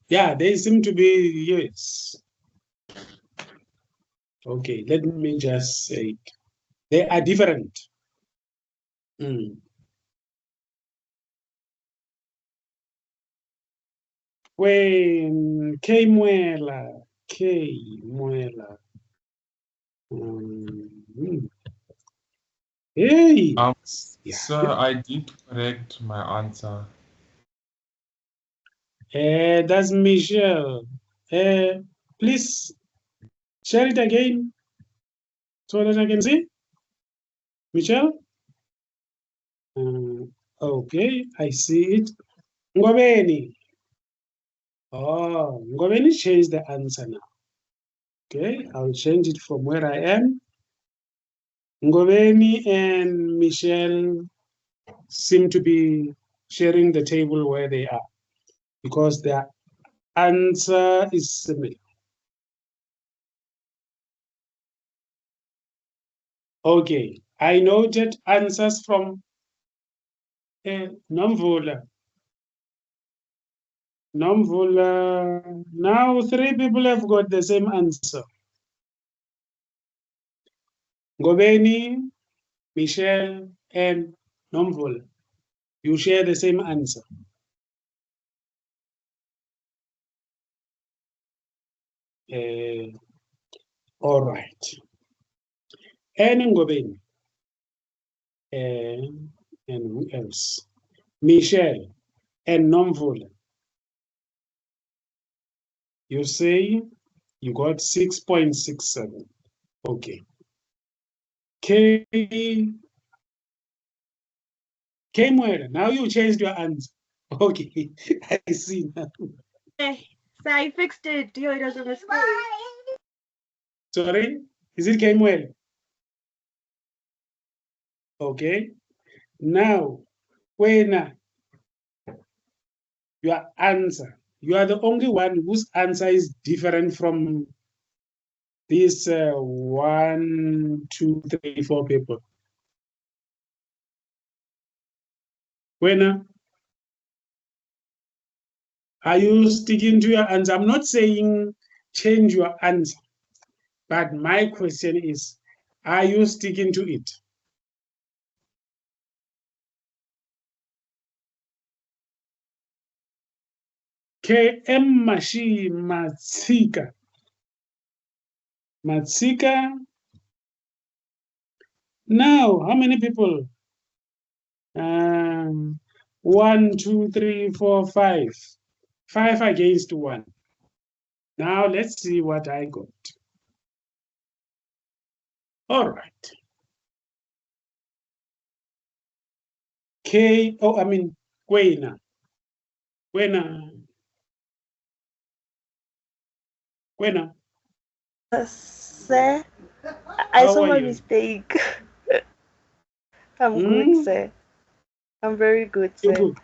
yeah, they seem to be yes. Okay, let me just say it. They are different. When K Muela. Hey. Yeah. Sir, I did correct my answer. That's Michelle. Please share it again so that I can see. Michelle? Okay, I see it. Ngobeni. Oh, Ngobeni changed the answer now. Okay, I'll change it from where I am. Ngobeni and Michelle seem to be sharing the table where they are because their answer is similar. Okay, I noted answers from Nomvula. Nomvula. Now 3 people have got the same answer. Ngobeni, Michelle, and Nomvula. You share the same answer. All right. And Ngobeni. And who else? Michelle and Nomvula. You say you got 6.67. Okay. Now you changed your answer. Okay, I see now. So I fixed it. It was a mistake. Sorry, is it Kemuel? Okay. Now, when your answer, you are the only one whose answer is different from these 1, 2, 3, 4 people. When are you sticking to your answer? I'm not saying change your answer, but my question is, are you sticking to it? KM Mashi Matsika. Matsika. Now, how many people? 1, 2, 3, 4, 5. 5 against 1. Now let's see what I got. All right. Kwena. Kwena. Kwena. Sir, I How saw are my you? mistake. I'm good, Hmm? sir. I'm very good, You're sir. good.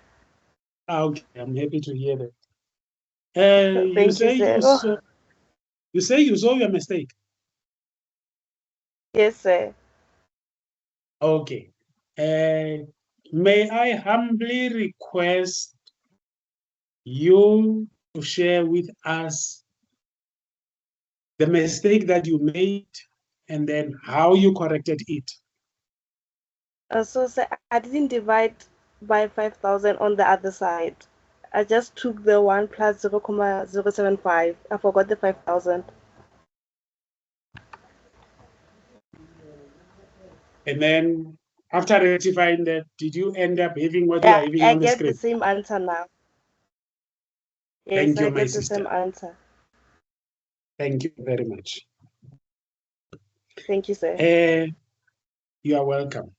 Okay, I'm happy to hear that. You Thank you, say sir. you Oh, saw. You say you saw your mistake. yes, sir. Okay. May I humbly request you to share with us the mistake that you made and then how you corrected it? So, sir, I didn't divide by 5,000 on the other side. I just took the 1 plus 0,075. I forgot the 5,000. And then after rectifying that, did you end up having what you are Yeah, having I on the get the screen? same answer now. Yes, Thank you, I my get the same sister. answer. Thank you very much. Thank you, sir. You are welcome.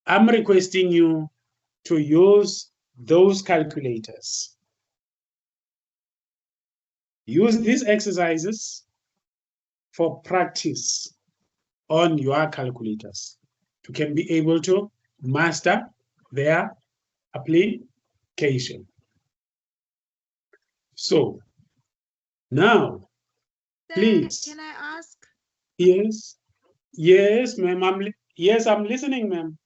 I'm requesting you to use those calculators. Use these exercises for practice on your calculators to can be able to master their application. So now, please. Can I ask? Yes. Yes, ma'am. Yes, I'm listening, ma'am.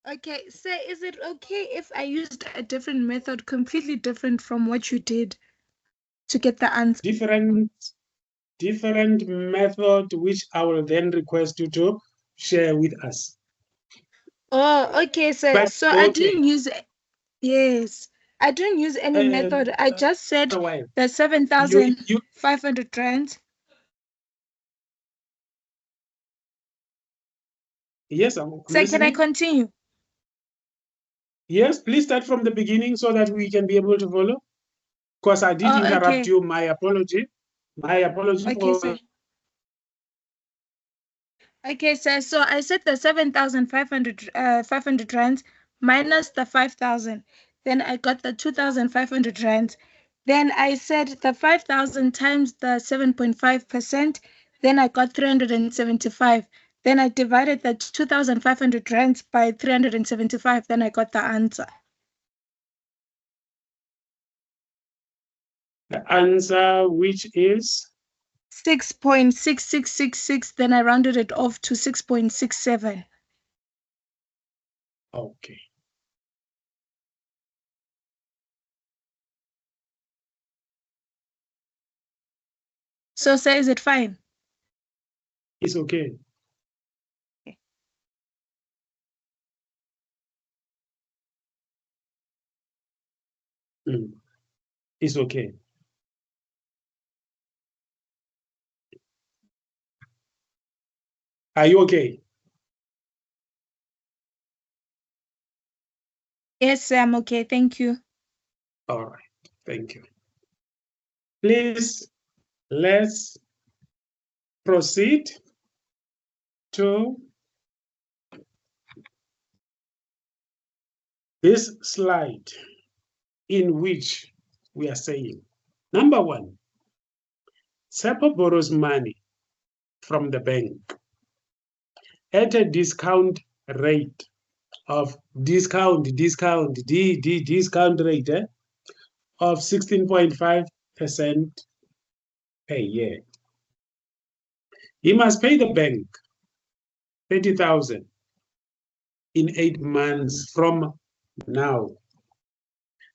Okay, so is it okay if I used a different method, completely different from what you did, to get the answer? Different method, which I will then request you to share with us. Oh, okay, so But I okay. didn't use, yes, I didn't use any method. I just said the 7,500 rands. Yes, I'm So listening. can I continue? Yes, please start from the beginning so that we can be able to follow. Because I did interrupt okay. you. My apology. My apology Okay, for. sir. Okay, sir. So I said the 7,500 500 rands minus the 5,000. Then I got the 2,500 rands. Then I said the 5,000 times the 7.5%. Then I got 375. Then I divided the 2,500 rands by 375. Then I got the answer. The answer, which is 6.6666. Then I rounded it off to 6.67. okay. So, sir, is it fine? It's okay. Okay. It's okay. Are you okay? Yes, sir, I'm okay. Thank you. All right. Thank you. Please, let's proceed to this slide in which we are saying, number one, Tsepo borrows money from the bank at a discount rate of discount rate of 16.5% per year. He must pay the bank 30,000 in 8 months from now.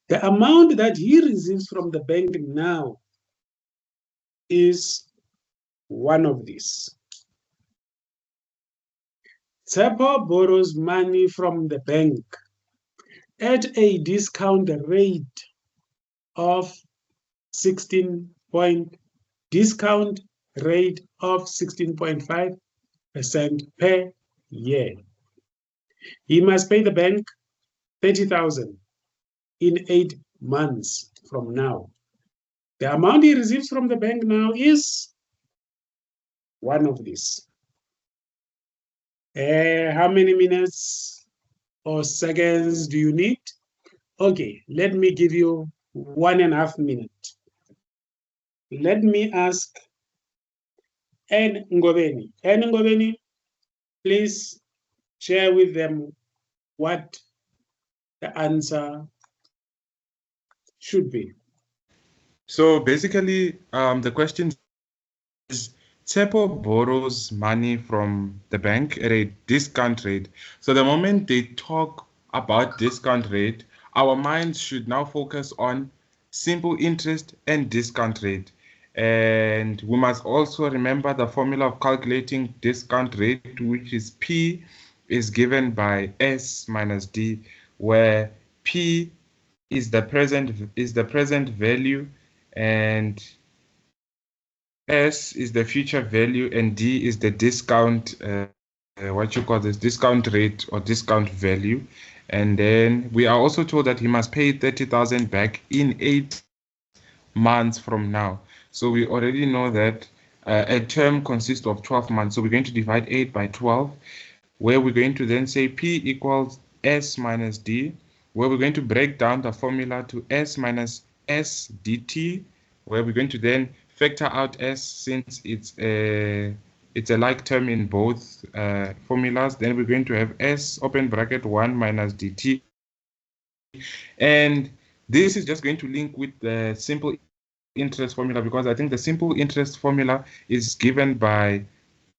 The amount that he receives from the bank now is one of these. Tsepo borrows money from the bank at a discount rate of 16.5% per year. He must pay the bank 30,000 in 8 months from now. The amount he receives from the bank now is one of these. How many minutes or seconds do you need? Okay, let me give you 1.5 minutes. Let me ask N. Ngobeni. N. Ngobeni, please share with them what the answer should be. So basically, the question is, Tsepo borrows money from the bank at a discount rate. So the moment they talk about discount rate, our minds should now focus on simple interest and discount rate. And we must also remember the formula of calculating discount rate, which is P is given by S minus D, where P is the present value and S is the future value and D is the discount, discount rate or discount value. And then we are also told that he must pay 30,000 back in 8 months from now. So we already know that a term consists of 12 months. So we're going to divide 8 by 12, where we're going to then say P equals S minus D, where we're going to break down the formula to S minus S dt, where we're going to then factor out S since it's a like term in both formulas. Then we're going to have S open bracket 1 minus dt. And this is just going to link with the simple interest formula, because I think the simple interest formula is given by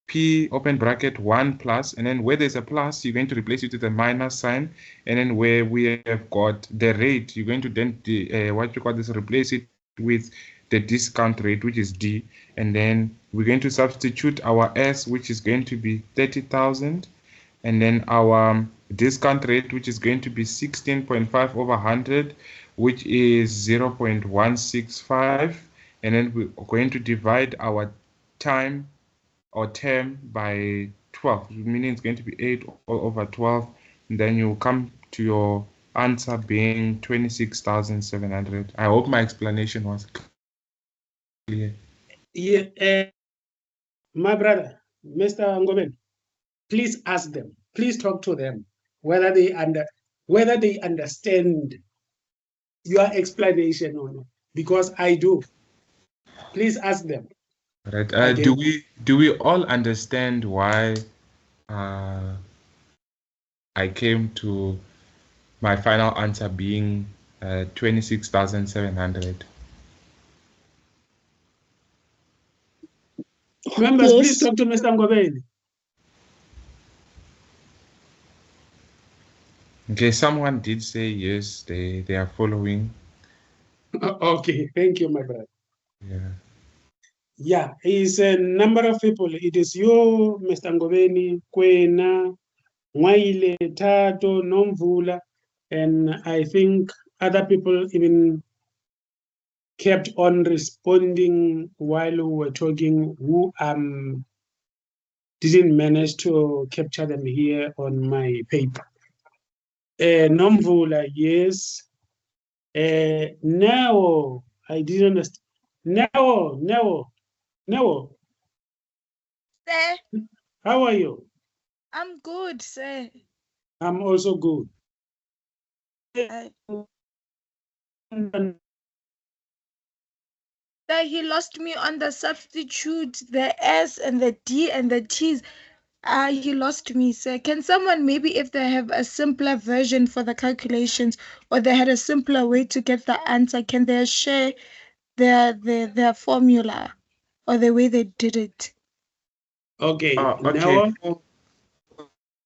P open bracket 1 plus, and then where there's a plus, you're going to replace it with a minus sign, and then where we have got the rate, you're going to then replace it with the discount rate, which is D, and then we're going to substitute our S, which is going to be 30,000, and then our discount rate, which is going to be 16.5 over 100, which is 0.165, and then we're going to divide our time or term by 12, meaning it's going to be 8 all over 12, and then you come to your answer being 26,700. I hope my explanation was clear. Yeah, my brother, Mr. Ngoben, please ask them, please talk to them whether they understand your explanation or not, because I do. Please ask them. Right. Okay. Do we all understand why I came to my final answer being 26,700? Members, Yes. please talk to Mr. Ngobeni. Okay, someone did say yes, they are following. Okay, thank you, my brother. Yeah. Yeah, it's a number of people. It is you, Mr. Ngobeni, Kwena, Mwaile, Tato, Nomvula, and I think other people even kept on responding while we were talking, who didn't manage to capture them here on my paper. Nomvula, yes. Now I didn't understand. Now. Sir, How are you? I'm good, sir. I'm also good. Sir, he lost me on the substitute, the S and the D and the T's. He lost me, sir. Can someone, maybe if they have a simpler version for the calculations, or they had a simpler way to get the answer, can they share their formula or the way they did it? Okay. Okay.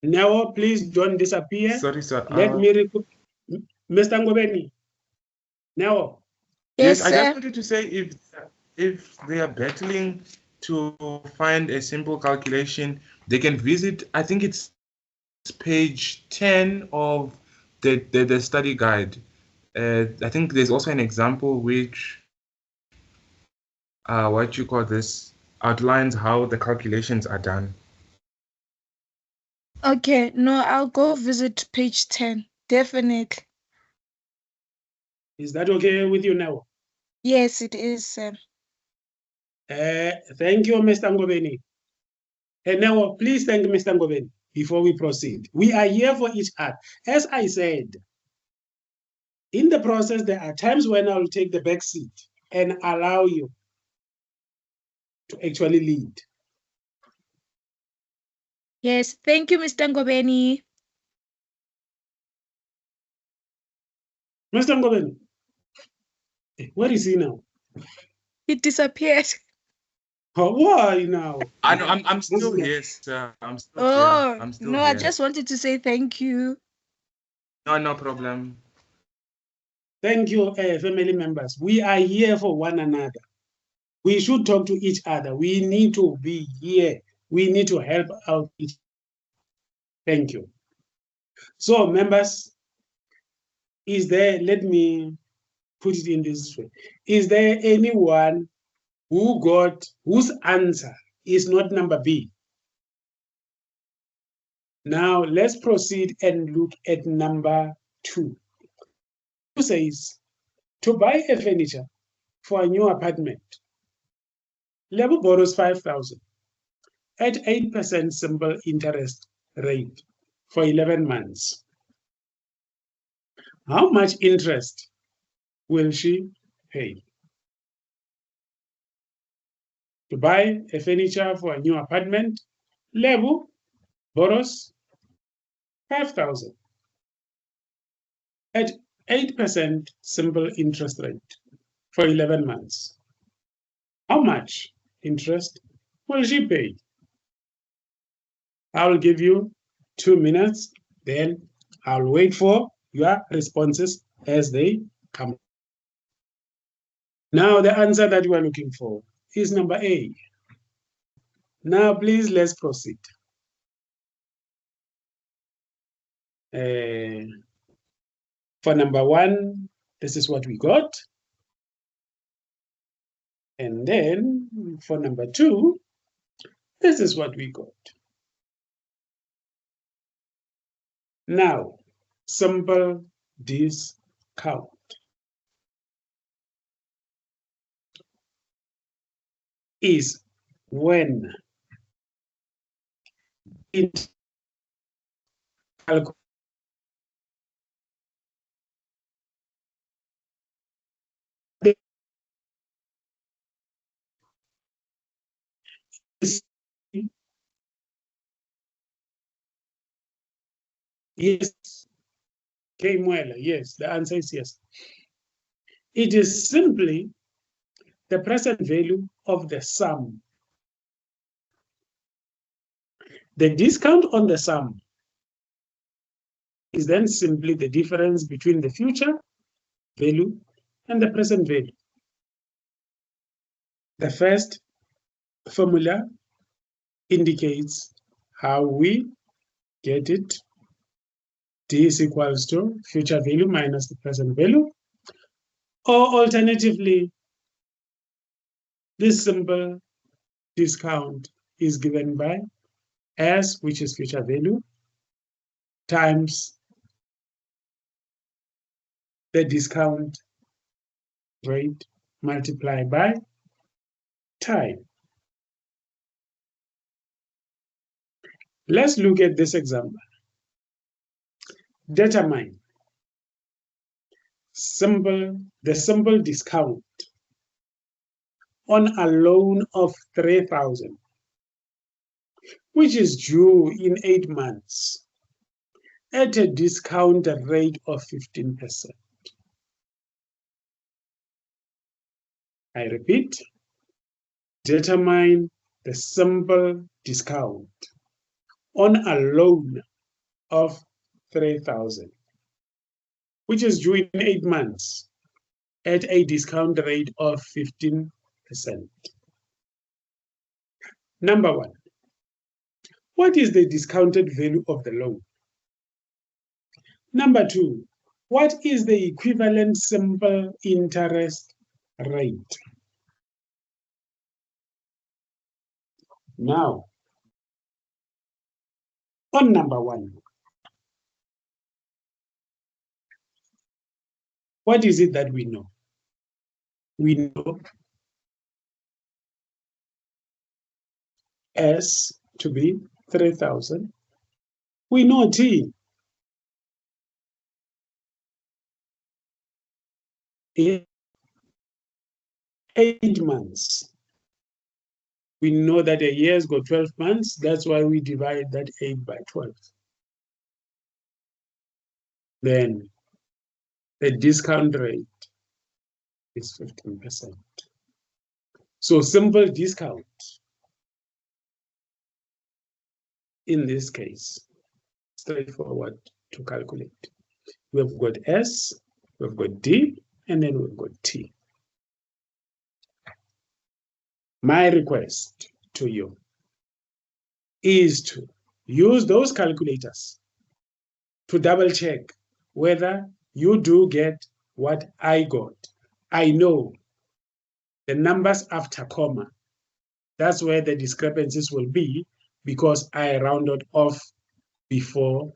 Now, please don't disappear. Sorry, sir. Let me Mr. Ngobeni. Now. Yes, Yes, I sir. just wanted to say if they are battling to find a simple calculation, they can visit, I think it's page 10 of the study guide. I think there's also an example which outlines how the calculations are done. Okay, no, I'll go visit page 10. Definitely. Is that okay with you now? Yes, it is, sir. Thank you, Mr. Ngobeni. And now, please thank Mr. Ngobeni. before we proceed. We are here for each other. As I said, in the process, there are times when I will take the back seat and allow you to actually lead. Yes, thank you, Mr. Ngobeni. Mr. Ngobeni, where is he now? He disappeared. Oh, why now? I'm still here, sir. I'm still here. Oh, I'm still no, here. I just wanted to say thank you. No problem. Thank you, family members. We are here for one another. We should talk to each other. We need to be here. We need to help out each other. Thank you. So, members, is there, let me put it in this way. Is there anyone whose answer is not number B? Now, let's proceed and look at number 2. Who says, to buy a furniture for a new apartment, Lebo borrows 5,000 at 8% simple interest rate for 11 months. How much interest will she pay? To buy a furniture for a new apartment, Lebo borrows 5,000 at 8% simple interest rate for 11 months. How much interest will she pay? I will give you 2 minutes, then I'll wait for your responses as they come. Now, the answer that we are looking for is number A. Now, please, let's proceed. For number 1, this is what we got. And then for number 2, this is what we got. Now, simple discount. Is when it yes, Kmuela, yes, the answer is yes. It is simply the present value of the sum. The discount on the sum is then simply the difference between the future value and the present value. The first formula indicates how we get it. D is equals to future value minus the present value. Or alternatively, this simple discount is given by S, which is future value, times the discount rate multiplied by time. Let's look at this example. Determine the simple discount on a loan of 3,000, which is due in 8 months at a discount rate of 15%. I repeat, determine the simple discount on a loan of 3,000, which is due in 8 months at a discount rate of 15%. Number 1, what is the discounted value of the loan? Number 2, what is the equivalent simple interest rate? Now, on number 1, what is it that we know? We know S to be 3,000 We know T. In 8 months. We know that a year's got 12 months. That's why we divide that 8 by 12. Then the discount rate is 15%. So simple discount in this case, straightforward to calculate. We've got S, we've got D, and then we've got T. My request to you is to use those calculators to double check whether you do get what I got. I know the numbers after comma, that's where the discrepancies will be because I rounded off before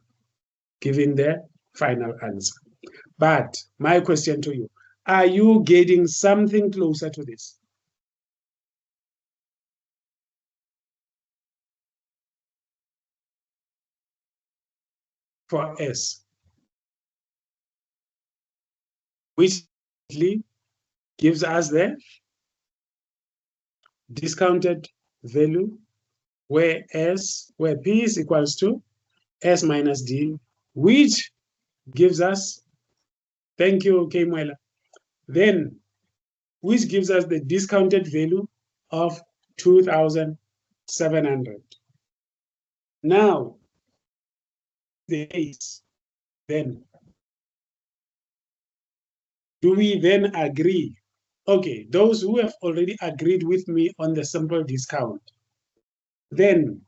giving the final answer. But my question to you, are you getting something closer to this? For S, which gives us the discounted value where P is equals to S minus D, which gives us, thank you, Kemwela, then which gives us the discounted value of 2,700. Now, the case, then, do we then agree? Okay, those who have already agreed with me on the simple discount, then,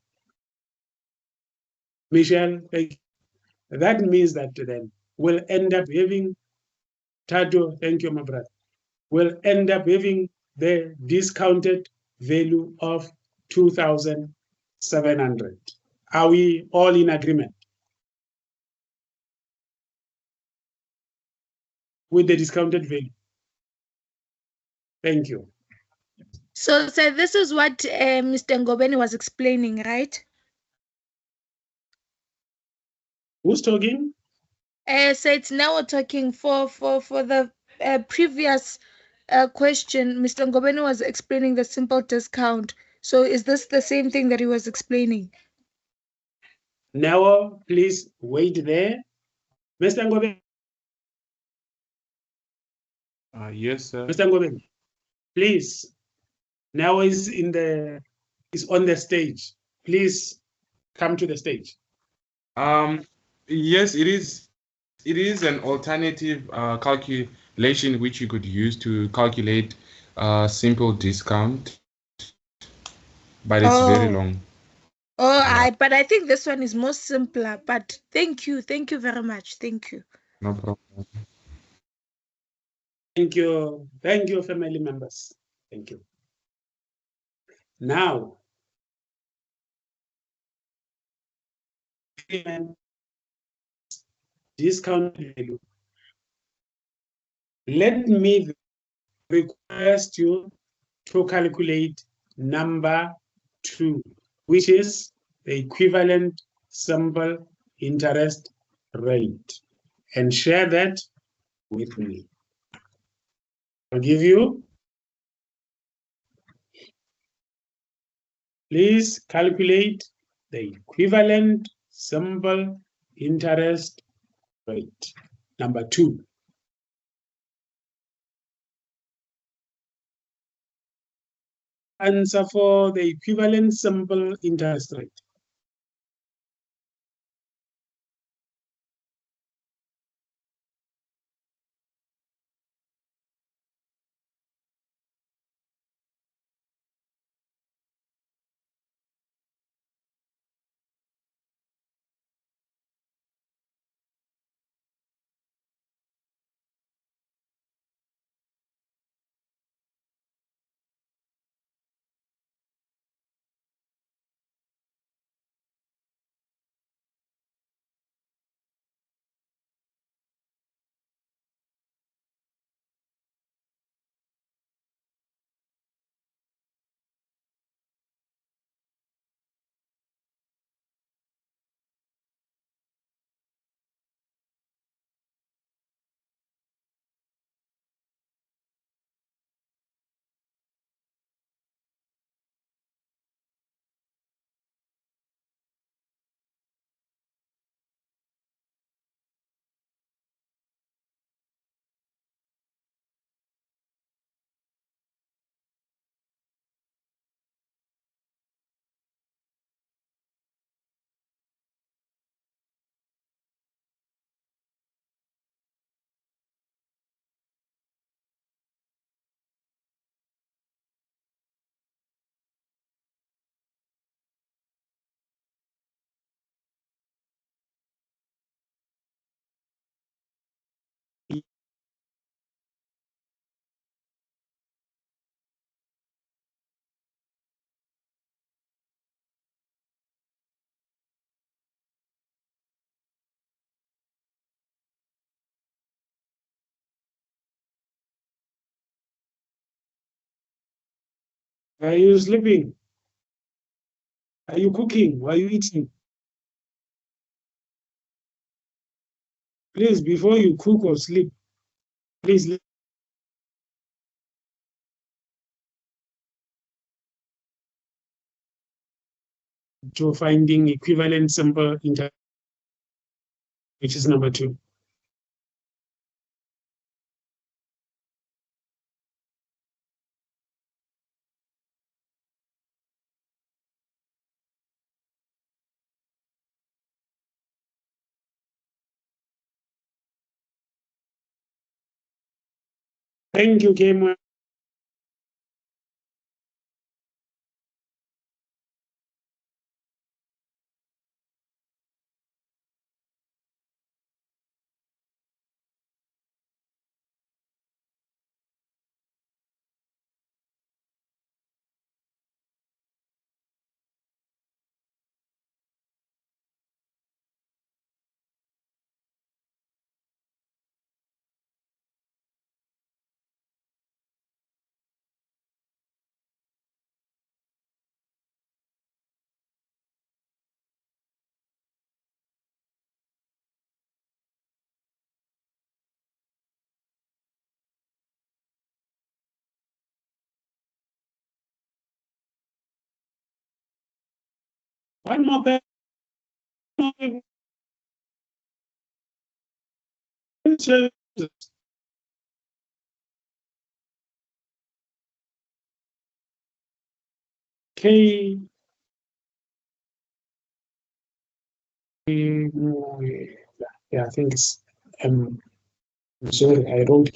Michelle, that means that then we'll end up having, Tato, thank you, my brother, we'll end up having the discounted value of 2,700. Are we all in agreement with the discounted value? Thank you. So this is what Mr. Ngobeni was explaining, right? Who's talking? So it's now talking for the previous question. Mr. Ngobeni was explaining the simple discount. So is this the same thing that he was explaining? Now, please wait there. Mr. Ngobeni. Yes, sir. Mr. Ngobeni, please. Now is on the stage. Please come to the stage. Yes, it is. It is an alternative calculation which you could use to calculate simple discount, but it's very long. But I think this one is more simpler. But thank you very much. Thank you. No problem. Thank you, family members. Thank you. Now, discount value. Let me request you to calculate number 2, which is the equivalent simple interest rate, and share that with me. I'll give you. Please calculate the equivalent simple interest rate. Number 2. Answer for the equivalent simple interest rate. Are you sleeping? Are you cooking? Are you eating? Please, before you cook or sleep, please. To finding equivalent simple interval, which is number 2. Thank you, Game. One more bit. Okay. Yeah, I think it's I'm sorry, I don't.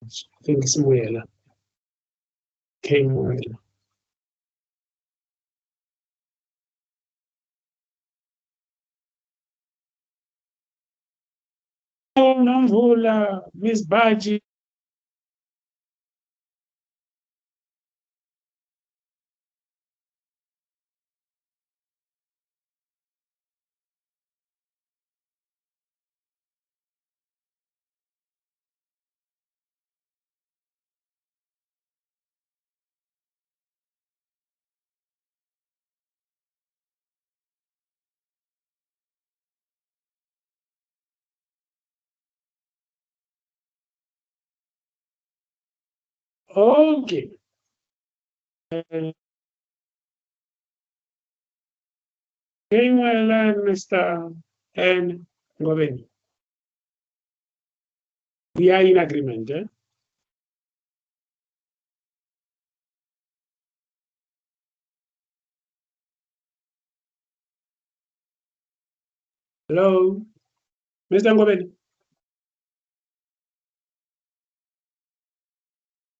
I think it's Muela. Okay, Muela. Oh, Namvula, Miss Baji. Okay. Doing well, Mr. and Govind. We are in agreement. Eh? Hello, Mr. Govind.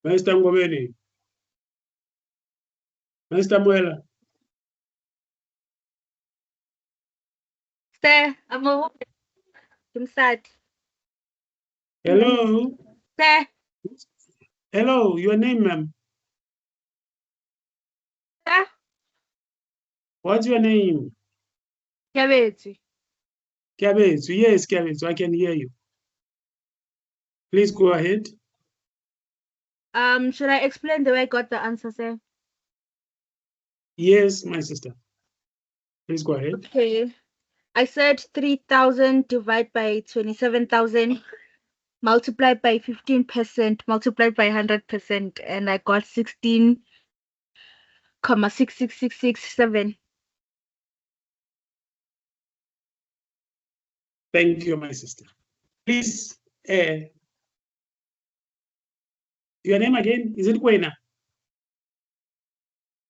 Mr. Govind. Mr. Muela. Sir, I'm sad. Hello. Sir, Hello, your name, ma'am? sir, What's your name? Yabetsi. Kabetsu. Yes, Kabetsu, I can hear you. Please go ahead. Should I explain the way I got the answer, sir? Yes, my sister. Please go ahead. Okay. I said 3,000 divided by 27,000 multiplied by 15% multiplied by 100%, and I got 16,66667. Thank you, my sister. Please, your name again? Is it Kwena?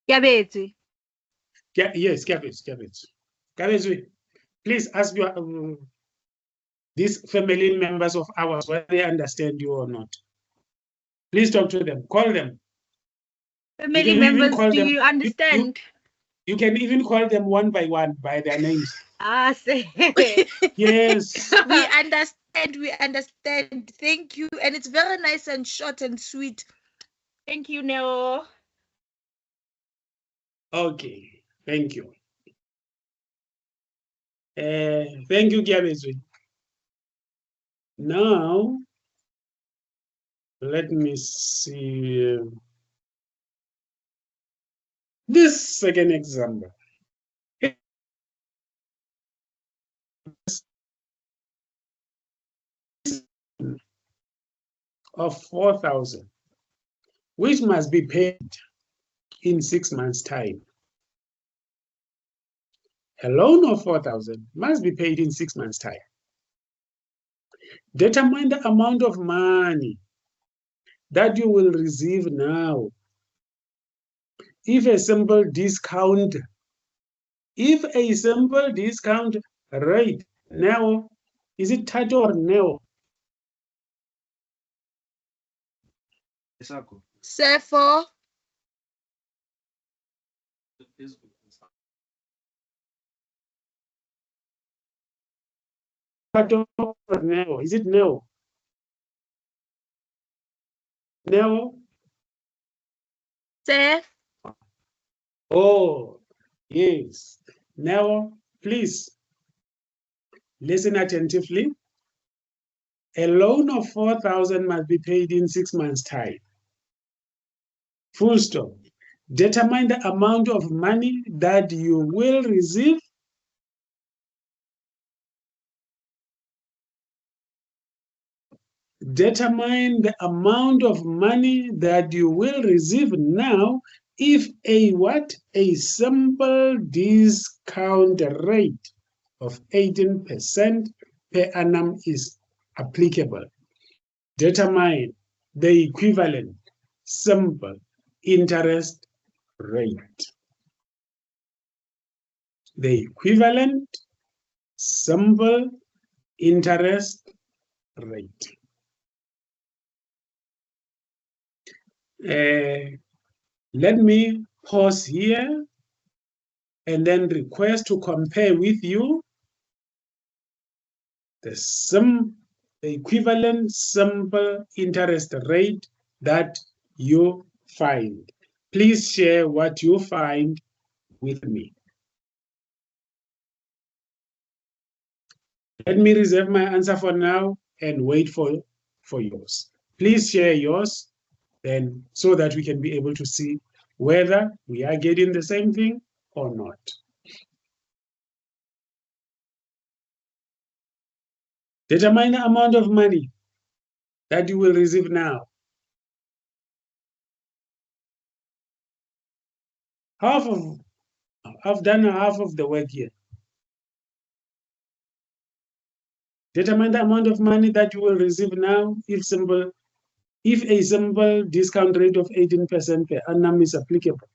Yabetsi. Yes, Kabetsu. Kabetsu, please ask your these family members of ours whether they understand you or not. Please talk to them. Call them. Family members, call do them. you understand? You can even call them one by one by their names. Say. Yes. We understand. We understand. Thank you. And it's very nice and short and sweet. Thank you, Neo. Okay. Thank you. Thank you, Kiabezwe. Now, let me see. This second example. Of 4,000, which must be paid in 6 months' time. A loan of 4,000 must be paid in 6 months' time. Determine the amount of money that you will receive now if a simple discount rate now, is it TATO or NEO? Therefore, TATO or NEO? Is it NEO? NEO? say, Oh, yes. Now, please listen attentively. A loan of 4,000 must be paid in 6 months' time. Full stop. Determine the amount of money that you will receive. Determine the amount of money that you will receive now if a simple discount rate of 18% per annum is applicable. Determine the equivalent simple interest rate. The equivalent simple interest rate. Let me pause here and then request to compare with you the equivalent simple interest rate that you find. Please share what you find with me. Let me reserve my answer for now and wait for yours. Please share yours then so that we can be able to see whether we are getting the same thing or not. Determine the amount of money that you will receive now. I've done half of the work here. Determine the amount of money that you will receive now if a simple discount rate of 18% per annum is applicable.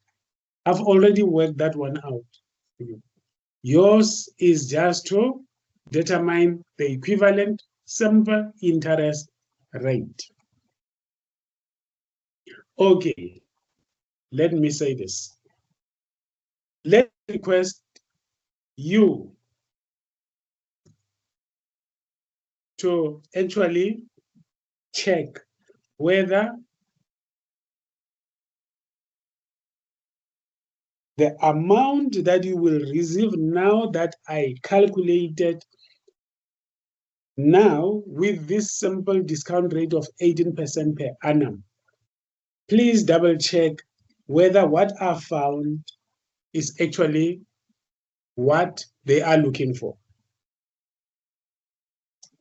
I've already worked that one out. Yours is just to determine the equivalent simple interest rate. Okay, let me say this. Let's request you to actually check whether the amount that you will receive now that I calculated now with this simple discount rate of 18% per annum. Please double check whether what I found is actually what they are looking for.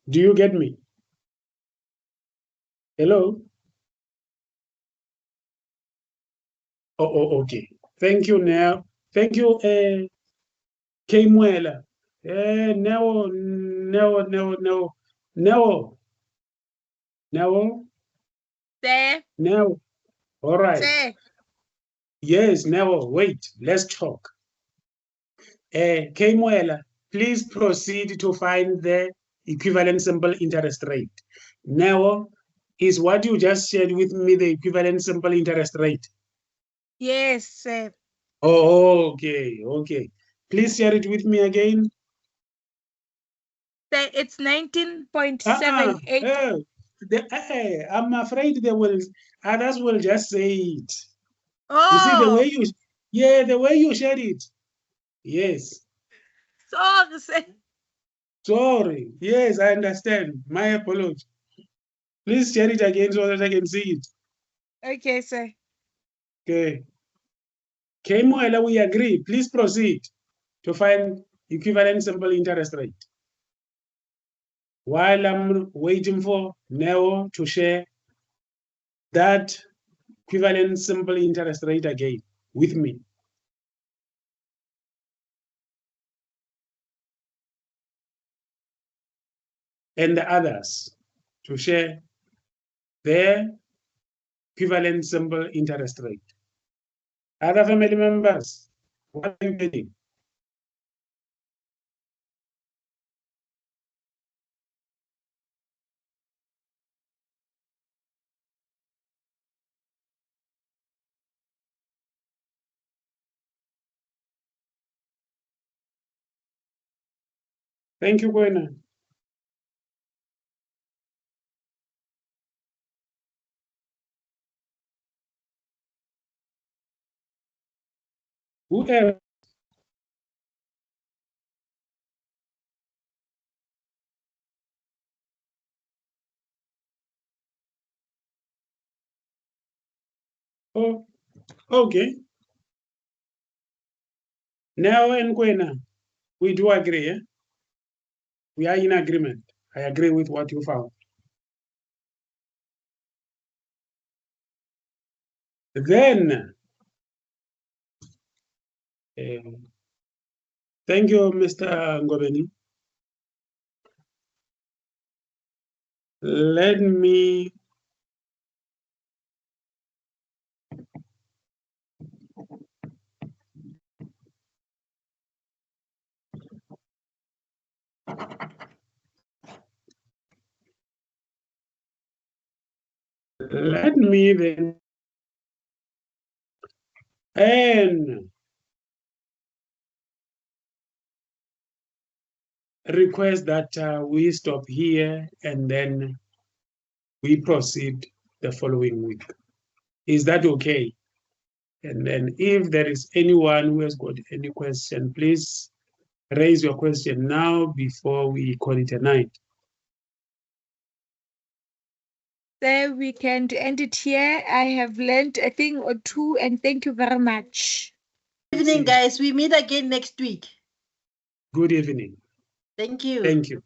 Do you get me? Hello? Oh, okay. Thank you, now. Thank you, Kemuela. No. say, No. All right. say. Yes, now wait, let's talk. Kemuela, please proceed to find the equivalent simple interest rate. Now, is what you just shared with me the equivalent simple interest rate? Yes, sir. Oh, okay. Please share it with me again. Say it's 19.78. I'm afraid others will just say it. Oh, You see the way you shared it. Yes. Sorry. Yes, I understand. My apology. Please share it again so that I can see it. Okay, sir. Okay. Kemuela, we agree. Please proceed to find equivalent simple interest rate. While I'm waiting for Neo to share that equivalent simple interest rate again with me. And the others to share their equivalent simple interest rate. Other family members, what are you getting? Thank you, Gwena. Who else? Oh, okay. Now and Gwena, we do agree. Eh? We are in agreement. I agree with what you found. Then, thank you, Mr. Ngobeni. Let me then and request that we stop here and then we proceed the following week. Is that okay? And then if there is anyone who has got any question, please raise your question now before we call it a night. There we can end it here. I have learned a thing or two, and thank you very much. Good evening, guys. We meet again next week. Good evening. Thank you. Thank you.